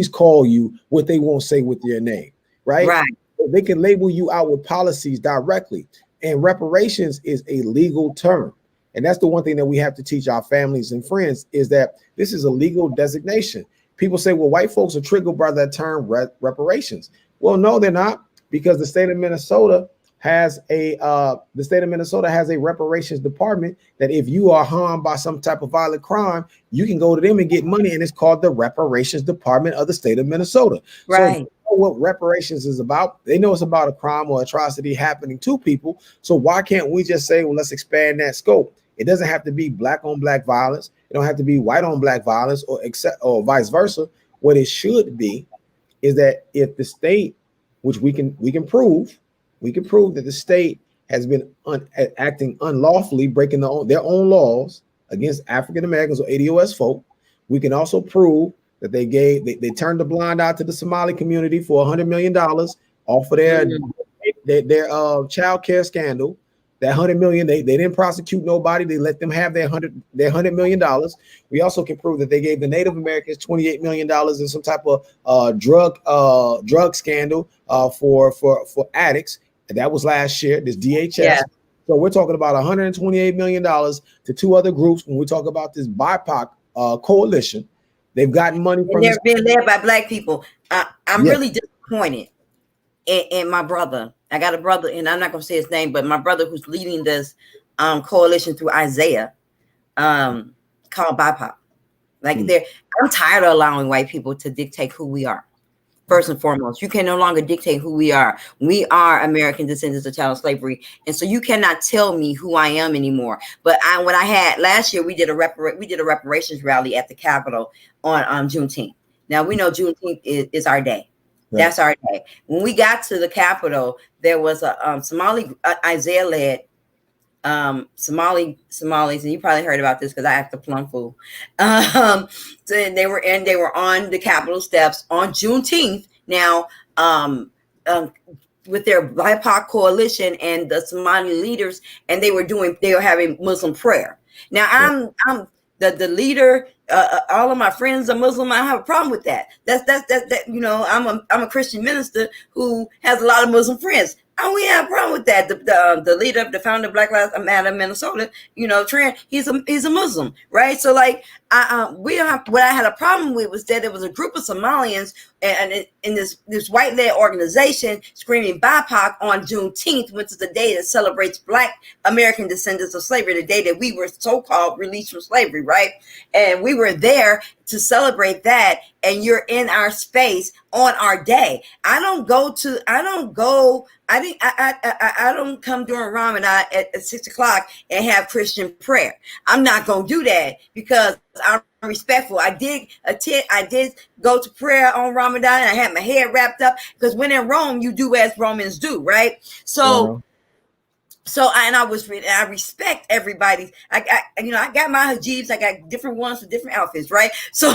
call you what they won't say with their name, right? Right. They can label you out with policies directly. And reparations is a legal term. And that's the one thing that we have to teach our families and friends is that this is a legal designation. People say, well, white folks are triggered by that term reparations. Well, no, they're not, because the state of Minnesota has a reparations department that if you are harmed by some type of violent crime, you can go to them and get money, and it's called the reparations department of the state of Minnesota. Right. So what reparations is about. They know it's about a crime or atrocity happening to people. So why can't we just say, well, let's expand that scope? It doesn't have to be black on black violence. It don't have to be white on black violence or vice versa. What it should be is that if the state, which we can prove, that the state has been acting unlawfully, breaking their own laws against African Americans or ADOS folk. We can also prove that they turned the blind eye to the Somali community for $100 million off of their child care scandal. That $100 million, they didn't prosecute nobody. They let them have their $100 million. We also can prove that they gave the Native Americans $28 million in some type of drug scandal for addicts. And that was last year. This DHS. Yeah. So we're talking about $128 million to two other groups. When we talk about this BIPOC coalition, they've gotten money from. They're being led by black people. I'm really disappointed in my brother. I got a brother, and I'm not going to say his name, but my brother who's leading this coalition through Isaiah, called BIPOC. I'm tired of allowing white people to dictate who we are. First and foremost, you can no longer dictate who we are. We are American descendants of chattel slavery, and so you cannot tell me who I am anymore. But when I had last year, we did a reparations rally at the Capitol on Juneteenth. Now we know Juneteenth is our day. Right. That's our day. When we got to the Capitol, there was a Somali Isaiah-led Somalis, and you probably heard about this because I act a plum fool. So they were on the Capitol steps on Juneteenth. Now, with their BIPOC coalition and the Somali leaders, and they were having Muslim prayer. Now, I'm the leader. All of my friends are Muslim. I don't have a problem with that. That's I'm a Christian minister who has a lot of Muslim friends. We have a problem with that. The leader, the founder of Black Lives Matter Minnesota, Trent, he's a Muslim, right? So we don't have. What I had a problem with was that there was a group of Somalians and in this white-led organization screaming BIPOC on Juneteenth, which is the day that celebrates Black American descendants of slavery, the day that we were so-called released from slavery, right? And we were there to celebrate that, and you're in our space on our day. I don't come during Ramadan at 6:00 and have Christian prayer. I'm not gonna do that because I'm respectful. I did go to prayer on Ramadan, and I had my hair wrapped up because when in Rome, you do as Romans do, right? So. I respect everybody. I got my hijabs. I got different ones for different outfits, right? So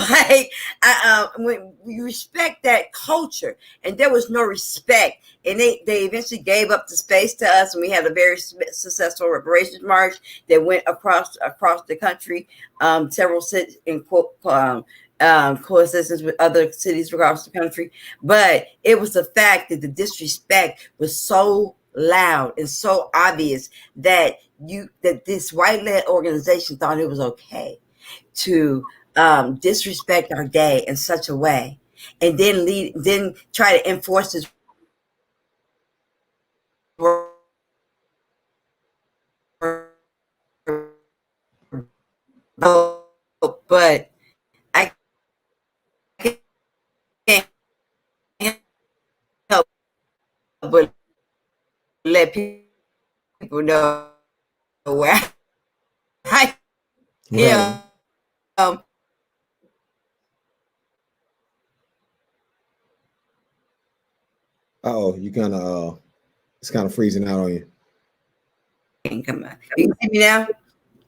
when you respect that culture, and there was no respect, and they eventually gave up the space to us, and we had a very successful reparations march that went across the country, several cities in coexistence with other cities across the country. But it was the fact that the disrespect was so loud and so obvious that this white-led organization thought it was okay to disrespect our day in such a way, and then try to enforce this. But I can't help but let people know where I am. You kind of it's kind of freezing out on you. Come on, you can see me now.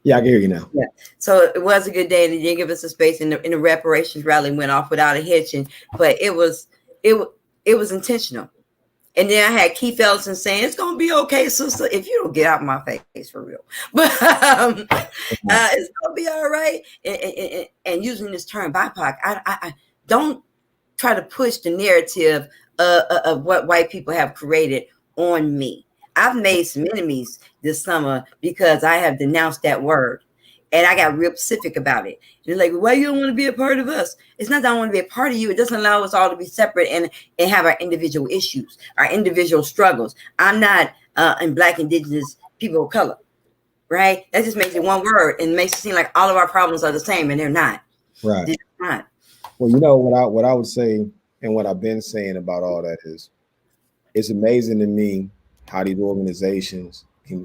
Yeah, I can hear you now. Yeah. So it was a good day. They didn't give us a space, in the reparations rally went off without a hitch, but it was intentional. And then I had Keith Ellison saying, "It's gonna be okay, sister, if you don't get out of my face for real." But it's gonna be all right. And using this term BIPOC, I don't try to push the narrative of what white people have created on me. I've made some enemies this summer because I have denounced that word. And I got real specific about it. You're like, why you don't want to be a part of us? It's not that I want to be a part of you. It doesn't allow us all to be separate and have our individual issues, our individual struggles. I'm not in Black, Indigenous, people of color, right? That just makes it one word and makes it seem like all of our problems are the same, and they're not. Right. They're not. Well, what I would say, and what I've been saying about all that is, it's amazing to me how these organizations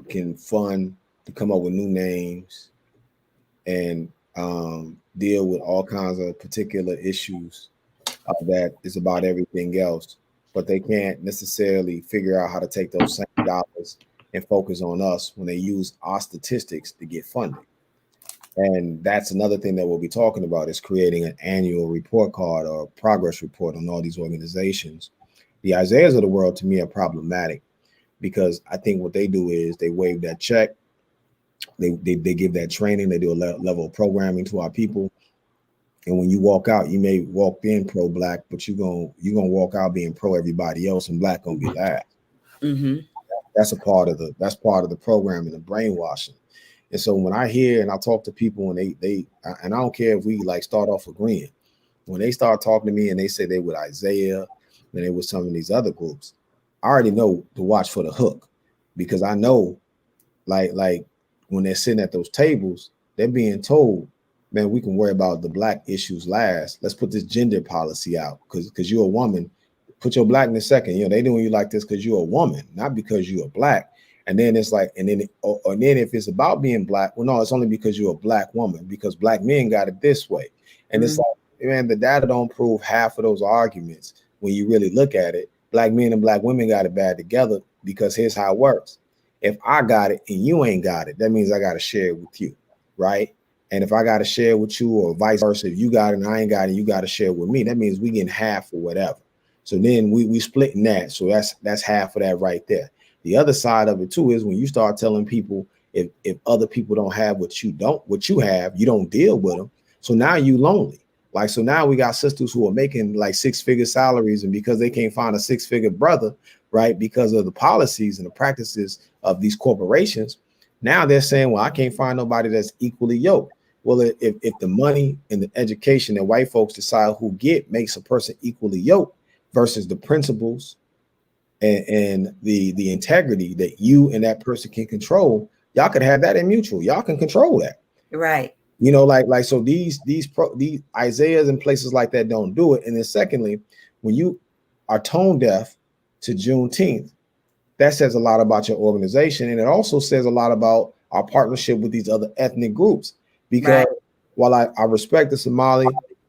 can fund to come up with new names. And deal with all kinds of particular issues that is about everything else, but they can't necessarily figure out how to take those same dollars and focus on us when they use our statistics to get funding. And that's another thing that we'll be talking about is creating an annual report card or progress report on all these organizations. The Isaiahs of the world to me are problematic because I think what they do is they waive that check. They give that training. They do a level of programming to our people. And when you walk out, you may walk in pro-black, but you're gonna walk out being pro everybody else, and black gonna be last. Mm-hmm. That's part of the programming, the brainwashing. And so when I hear and I talk to people and they and I don't care if we like start off agreeing, when they start talking to me and they say they with Isaiah and they with some of these other groups, I already know to watch for the hook, because I know like when they're sitting at those tables, they're being told, man, we can worry about the black issues last. Let's put this gender policy out because you're a woman. Put your blackness second. You know, they doing you like this because you're a woman, not because you're black. And then it's like, and then if it's about being black, well, no, it's only because you're a black woman, because black men got it this way. And it's like, man, the data don't prove half of those arguments when you really look at it. Black men and black women got it bad together, because here's how it works. If I got it and you ain't got it, that means I got to share it with you, right? And if I got to share with you, or vice versa, if you got it and I ain't got it, you got to share with me. That means we getting half or whatever. So then we splitting that. So that's half of that right there. The other side of it too is when you start telling people if other people don't have what you have, you don't deal with them. So now you lonely. Like, so now we got sisters who are making like 6-figure salaries, and because they can't find a 6-figure brother, right, because of the policies and the practices of these corporations, now they're saying, well, I can't find nobody that's equally yoked. Well, if the money and the education that white folks decide who get makes a person equally yoked versus the principles and the integrity that you and that person can control, y'all could have that in mutual. Y'all can control that. Right. You know, like so these Isaiahs and places like that don't do it. And then secondly, when you are tone deaf to Juneteenth, that says a lot about your organization. And it also says a lot about our partnership with these other ethnic groups. Because while I respect the Somali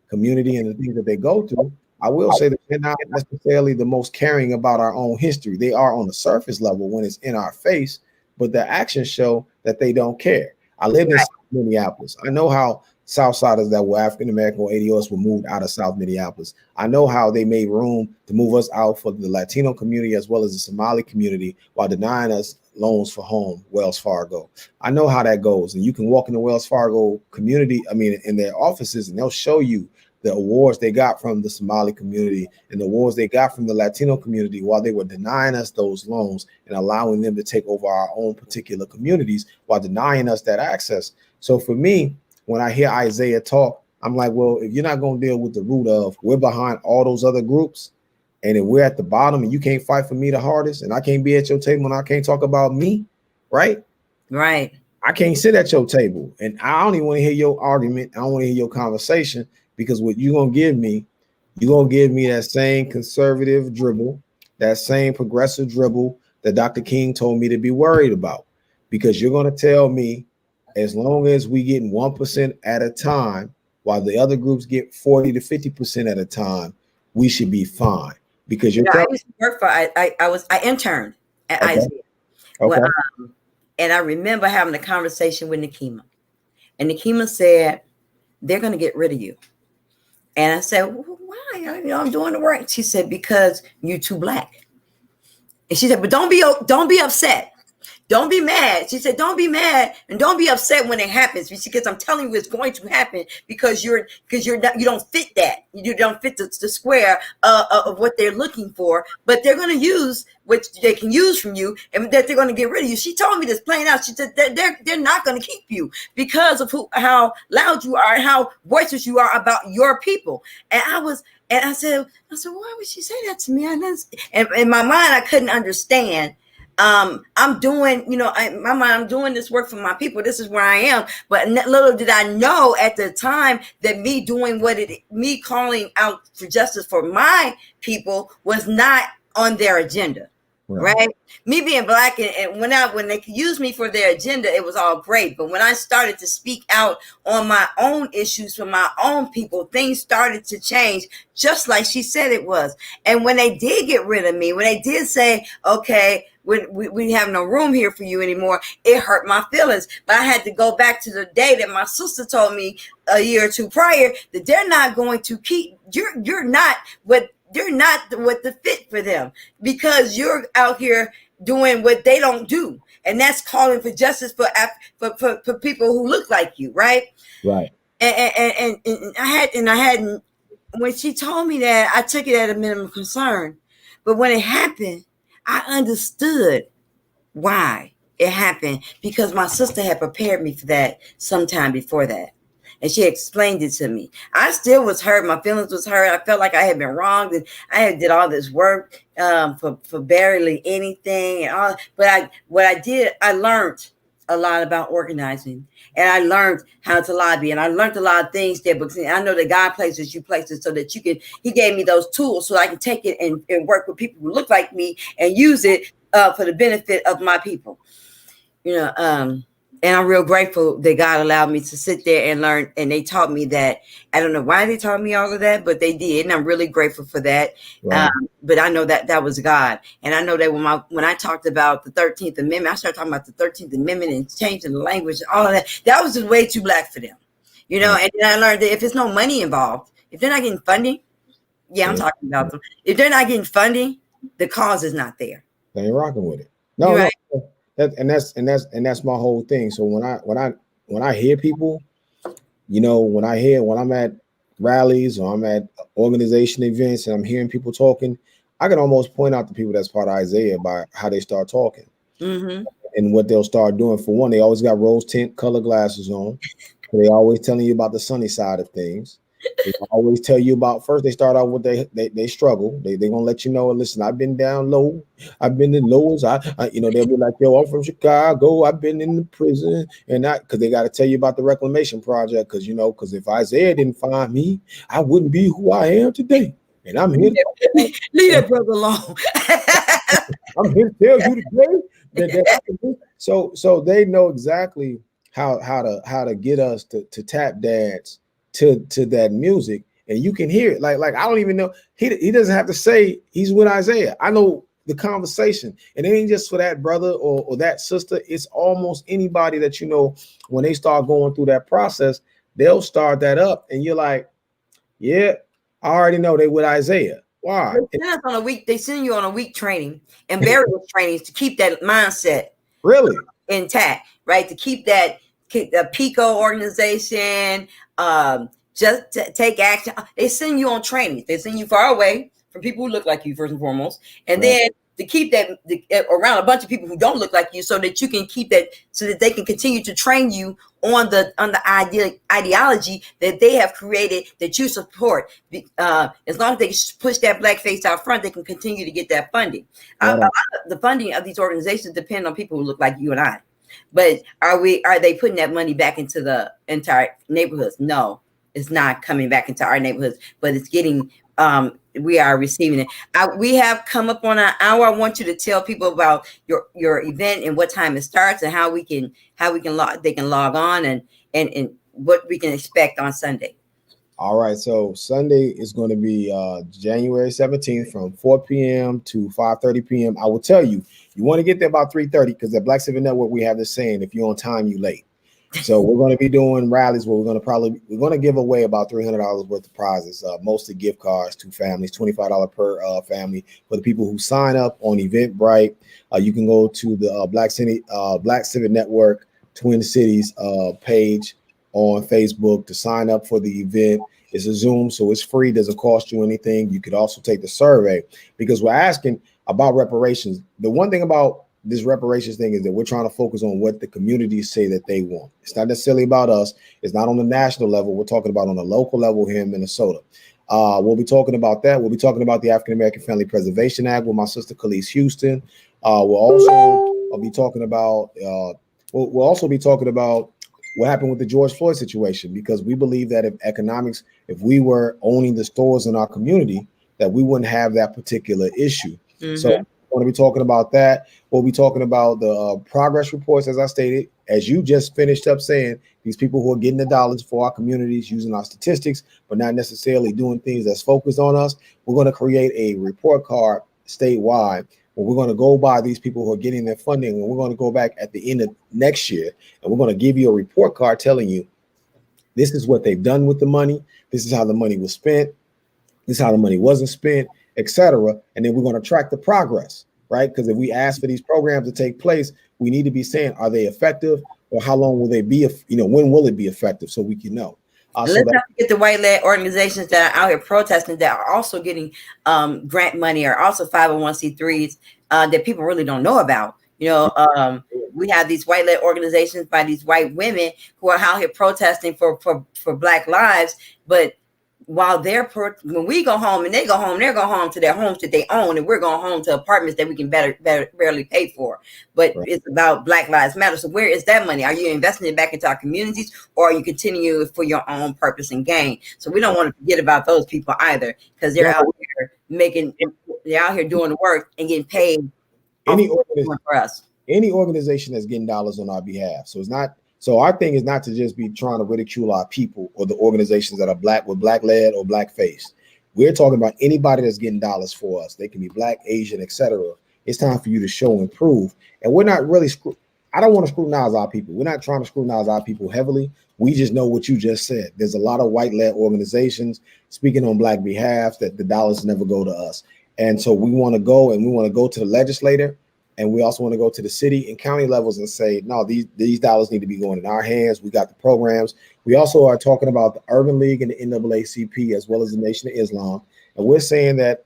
community and the things that they go through, I will say that they're not necessarily the most caring about our own history. They are on the surface level when it's in our face, but their actions show that they don't care. I lived in South Minneapolis. I know how Southsiders that were African American or ADOS were moved out of South Minneapolis. I know how they made room to move us out for the Latino community as well as the Somali community while denying us loans for home, Wells Fargo. I know how that goes. And you can walk in the Wells Fargo community, in their offices, and they'll show you the awards they got from the Somali community and the awards they got from the Latino community while they were denying us those loans and allowing them to take over our own particular communities while denying us that access. So for me, when I hear Isaiah talk, I'm like, well, if you're not going to deal with the root of we're behind all those other groups, and if we're at the bottom and you can't fight for me the hardest, and I can't be at your table and I can't talk about me, right? Right. I can't sit at your table, and I don't even want to hear your argument. I don't want to hear your conversation, because what you're going to give me that same conservative dribble, that same progressive dribble that Dr. King told me to be worried about, because you're going to tell me as long as we getting 1% at a time, while the other groups get 40 to 50% at a time, we should be fine. Because you're I used to work for I interned at Isaiah. Okay. Well, and I remember having a conversation with Nikema, and Nikema said, they're going to get rid of you. And I said, well, why? I'm doing the work. She said, because you're too black. And she said, but don't be upset. Don't be mad. She said, don't be mad and don't be upset when it happens, because I'm telling you it's going to happen, because you don't fit that. You don't fit the square of what they're looking for, but they're going to use what they can use from you, and that they're going to get rid of you. She told me this plain out. She said they're not going to keep you because of how loud you are and how voiceless you are about your people. And I said, why would she say that to me? And in my mind, I couldn't understand. I'm doing, I'm doing this work for my people. This is where I am. But little did I know at the time that me calling out for justice for my people was not on their agenda. Right. Me being black, and when they used me for their agenda, it was all great. But when I started to speak out on my own issues for my own people, things started to change, just like she said it was. And when they did get rid of me, when they did say, okay, we have no room here for you anymore, it hurt my feelings. But I had to go back to the day that my sister told me a year or two prior that they're not going to keep, you're not what the fit for them, because you're out here doing what they don't do, and that's calling for justice for people who look like you, right? And I hadn't, when she told me that, I took it at a minimum concern, but when it happened, I understood why it happened, because my sister had prepared me for that sometime before that. And she explained it to me. I still was hurt. My feelings was hurt. I felt like I had been wronged, and I had did all this work for barely anything. And all. But what I did, I learned a lot about organizing, and I learned how to lobby, and I learned a lot of things there. Because I know that God places you places so that you can. He gave me those tools so I can take it and work with people who look like me and use it for the benefit of my people. And I'm real grateful that God allowed me to sit there and learn. And they taught me that. I don't know why they taught me all of that, but they did. And I'm really grateful for that. Right. But I know that was God. And I know that when I talked about the 13th Amendment, I started talking about the 13th Amendment and changing the language and all of that. That was just way too black for them. And then I learned that if there's no money involved, if they're not getting funding, I'm talking about them. If they're not getting funding, the cause is not there. They ain't rocking with it. No, right. No. That's my whole thing. So when I hear people, when I'm at rallies or I'm at organization events and I'm hearing people talking, I can almost point out to people that's part of Isaiah by how they start talking and what they'll start doing. For one, they always got rose tint color glasses on. So they always telling you about the sunny side of things. They always tell you about, first they start out with they struggle. They're gonna let you know, listen, I've been down low, I've been in lows. They'll be like, yo, I'm from Chicago, I've been in the prison, and because they got to tell you about the reclamation project, because if Isaiah didn't find me, I wouldn't be who I am today. And I'm here to leave that brother alone. I'm here to tell you today that so they know exactly how to get us to tap dance to that music, and you can hear it. Like I don't even know, he doesn't have to say he's with Isaiah. I know the conversation, and it ain't just for that brother or that sister. It's almost anybody that when they start going through that process, they'll start that up, and you're like, yeah, I already know they with Isaiah. Why? They send you on a week training and various trainings to keep that mindset really intact, right? To keep that the PICO organization, just to take action. They send you on trainings. They send you far away from people who look like you, first and foremost, and then to keep that around a bunch of people who don't look like you, so that you can keep that, so that they can continue to train you on the ideology that they have created that you support. As long as they push that black face out front, they can continue to get that funding. A lot of the funding of these organizations depend on people who look like you and I. But are they putting that money back into the entire neighborhoods? No, it's not coming back into our neighborhoods, but it's getting, we are receiving it. We have come up on an hour. I want you to tell people about your event and what time it starts and how they can log on and what we can expect on Sunday. All right, so Sunday is going to be January 17th from 4 p.m. to 5:30 p.m. I will tell you, you want to get there about 3:30, because at Black Civic Network, we have this saying, if you're on time, you late. So we're going to be doing rallies where we're going to give away about $300 worth of prizes, mostly gift cards to families, $25 per family. For the people who sign up on Eventbrite, you can go to the Black Civic Network Twin Cities page on Facebook to sign up for the event. It's a Zoom, so it's free, doesn't cost you anything. You could also take the survey, because we're asking about reparations. The one thing about this reparations thing is that we're trying to focus on what the communities say that they want. It's not necessarily about us. It's not on the national level. We're talking about on the local level here in Minnesota. We'll be talking about that. We'll be talking about the African American Family Preservation Act with my sister Khalees Houston. We'll also be talking about what happened with the George Floyd situation, because we believe that if we were owning the stores in our community, that we wouldn't have that particular issue. So we're going to be talking about that. We'll be talking about the progress reports, as I stated, as you just finished up saying, these people who are getting the dollars for our communities using our statistics, but not necessarily doing things that's focused on us. We're going to create a report card statewide where we're going to go by these people who are getting their funding, and we're going to go back at the end of next year, and we're going to give you a report card telling you this is what they've done with the money. This is how the money was spent. This is how the money wasn't spent, etc. And then we're going to track the progress, right? Because if we ask for these programs to take place, we need to be saying, are they effective, or how long will they be? When will it be effective, so we can know. Let's not forget the white-led organizations that are out here protesting that are also getting grant money, or also 501c3s that people really don't know about. We have these white-led organizations by these white women who are out here protesting for Black lives, but while when we go home and they go home, they're going home to their homes that they own, and we're going home to apartments that we can barely pay for. But right. It's about Black Lives Matter. So where is that money? Are you investing it back into our communities, or are you continuing for your own purpose and gain? So we don't want to forget about those people either, because they're out here they're out here doing the work and getting paid for us. Any organization that's getting dollars on our behalf. So our thing is not to just be trying to ridicule our people or the organizations that are Black led or Black faced. We're talking about anybody that's getting dollars for us. They can be Black, Asian, etc. It's time for you to show and prove. And we're not really I don't want to scrutinize our people. We're not trying to scrutinize our people heavily. We just know what you just said. There's a lot of white led organizations speaking on Black behalf that the dollars never go to us. And so we want to go to the legislator. And we also want to go to the city and county levels and say, no, these dollars need to be going in our hands. We got the programs. We also are talking about the Urban League and the NAACP, as well as the Nation of Islam. And we're saying that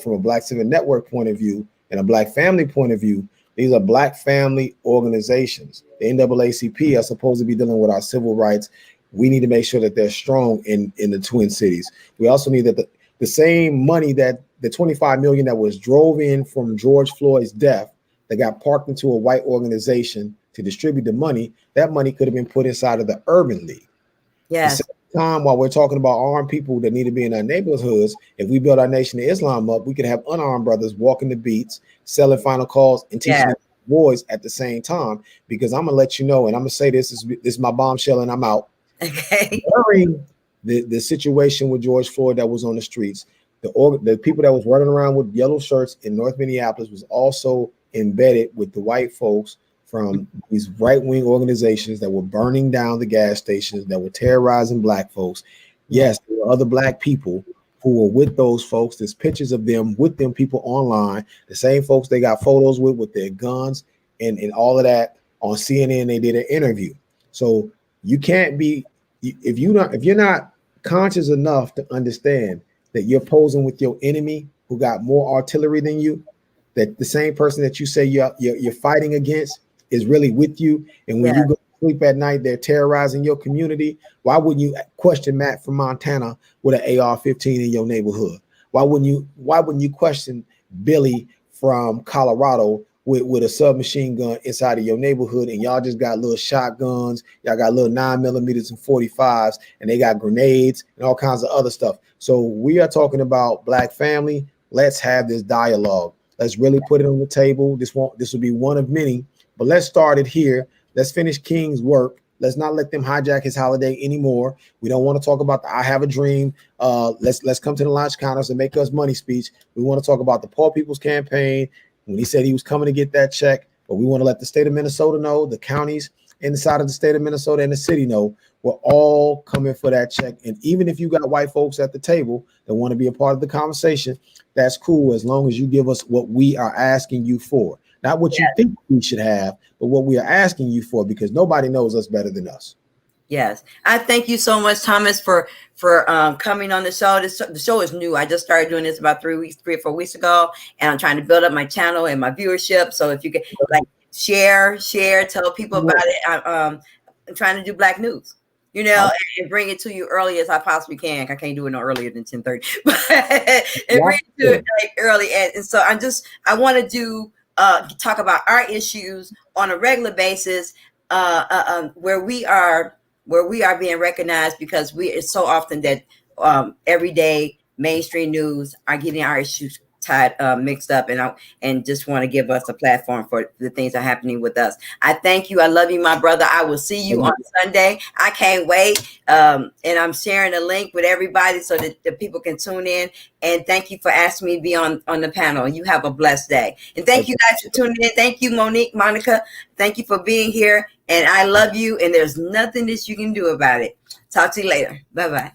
from a Black Civic Network point of view and a Black family point of view, these are Black family organizations. The NAACP are supposed to be dealing with our civil rights. We need to make sure that they're strong in the Twin Cities. We also need that the same money that the $25 million that was drove in from George Floyd's death, that got parked into a white organization to distribute the money, that money could have been put inside of the Urban League. Yes. At the same time, while we're talking about armed people that need to be in our neighborhoods, if we build our Nation of Islam up, we could have unarmed brothers walking the beats, selling final calls, and teaching boys at the same time. Because I'm going to let you know, and I'm going to say this is my bombshell, and I'm out. Okay. During the situation with George Floyd that was on the streets, the people that was running around with yellow shirts in North Minneapolis was also embedded with the white folks from these right-wing organizations that were burning down the gas stations, that were terrorizing Black folks. Yes, there were other Black people who were with those folks. There's pictures of them with them people online, the same folks they got photos with their guns and all of that. On CNN, they did an interview. So you can't be, if you're not conscious enough to understand that you're posing with your enemy who got more artillery than you, that the same person that you say you're fighting against is really with you. And when you go to sleep at night, they're terrorizing your community. Why wouldn't you question Matt from Montana with an AR-15 in your neighborhood? Why wouldn't you question Billy from Colorado with a submachine gun inside of your neighborhood, and y'all just got little shotguns, y'all got little 9mm and 45s, and they got grenades and all kinds of other stuff. So we are talking about Black family. Let's have this dialogue. Let's really put it on the table. This will be one of many, but let's start it here. Let's finish King's work. Let's not let them hijack his holiday anymore. We don't want to talk about the I Have a Dream. Let's come to the lunch counters and make us money speech. We want to talk about the Poor People's Campaign when he said he was coming to get that check. But we want to let the state of Minnesota know, the counties inside of the state of Minnesota and the city know we're all coming for that check. And even if you got white folks at the table that want to be a part of the conversation, that's cool, as long as you give us what we are asking you for. Not what you think we should have, but what we are asking you for, because nobody knows us better than us. Yes. I thank you so much, Thomas, for coming on the show. The show is new. I just started doing this about 3 or 4 weeks ago, and I'm trying to build up my channel and my viewership. So if you could share, tell people about it. I'm trying to do Black news, and bring it to you early as I possibly can. I can't do it no earlier than 10:30, but bring it to it early. And so I want to do talk about our issues on a regular basis, where we are being recognized, because it's so often that everyday mainstream news are getting our issues mixed up, and just want to give us a platform for the things that are happening with us. I thank you. I love you, my brother. I will see you on Sunday. I can't wait. And I'm sharing a link with everybody so that the people can tune in. And thank you for asking me to be on the panel. You have a blessed day. And thank you guys for tuning in. Thank you, Monica. Thank you for being here. And I love you. And there's nothing that you can do about it. Talk to you later. Bye-bye.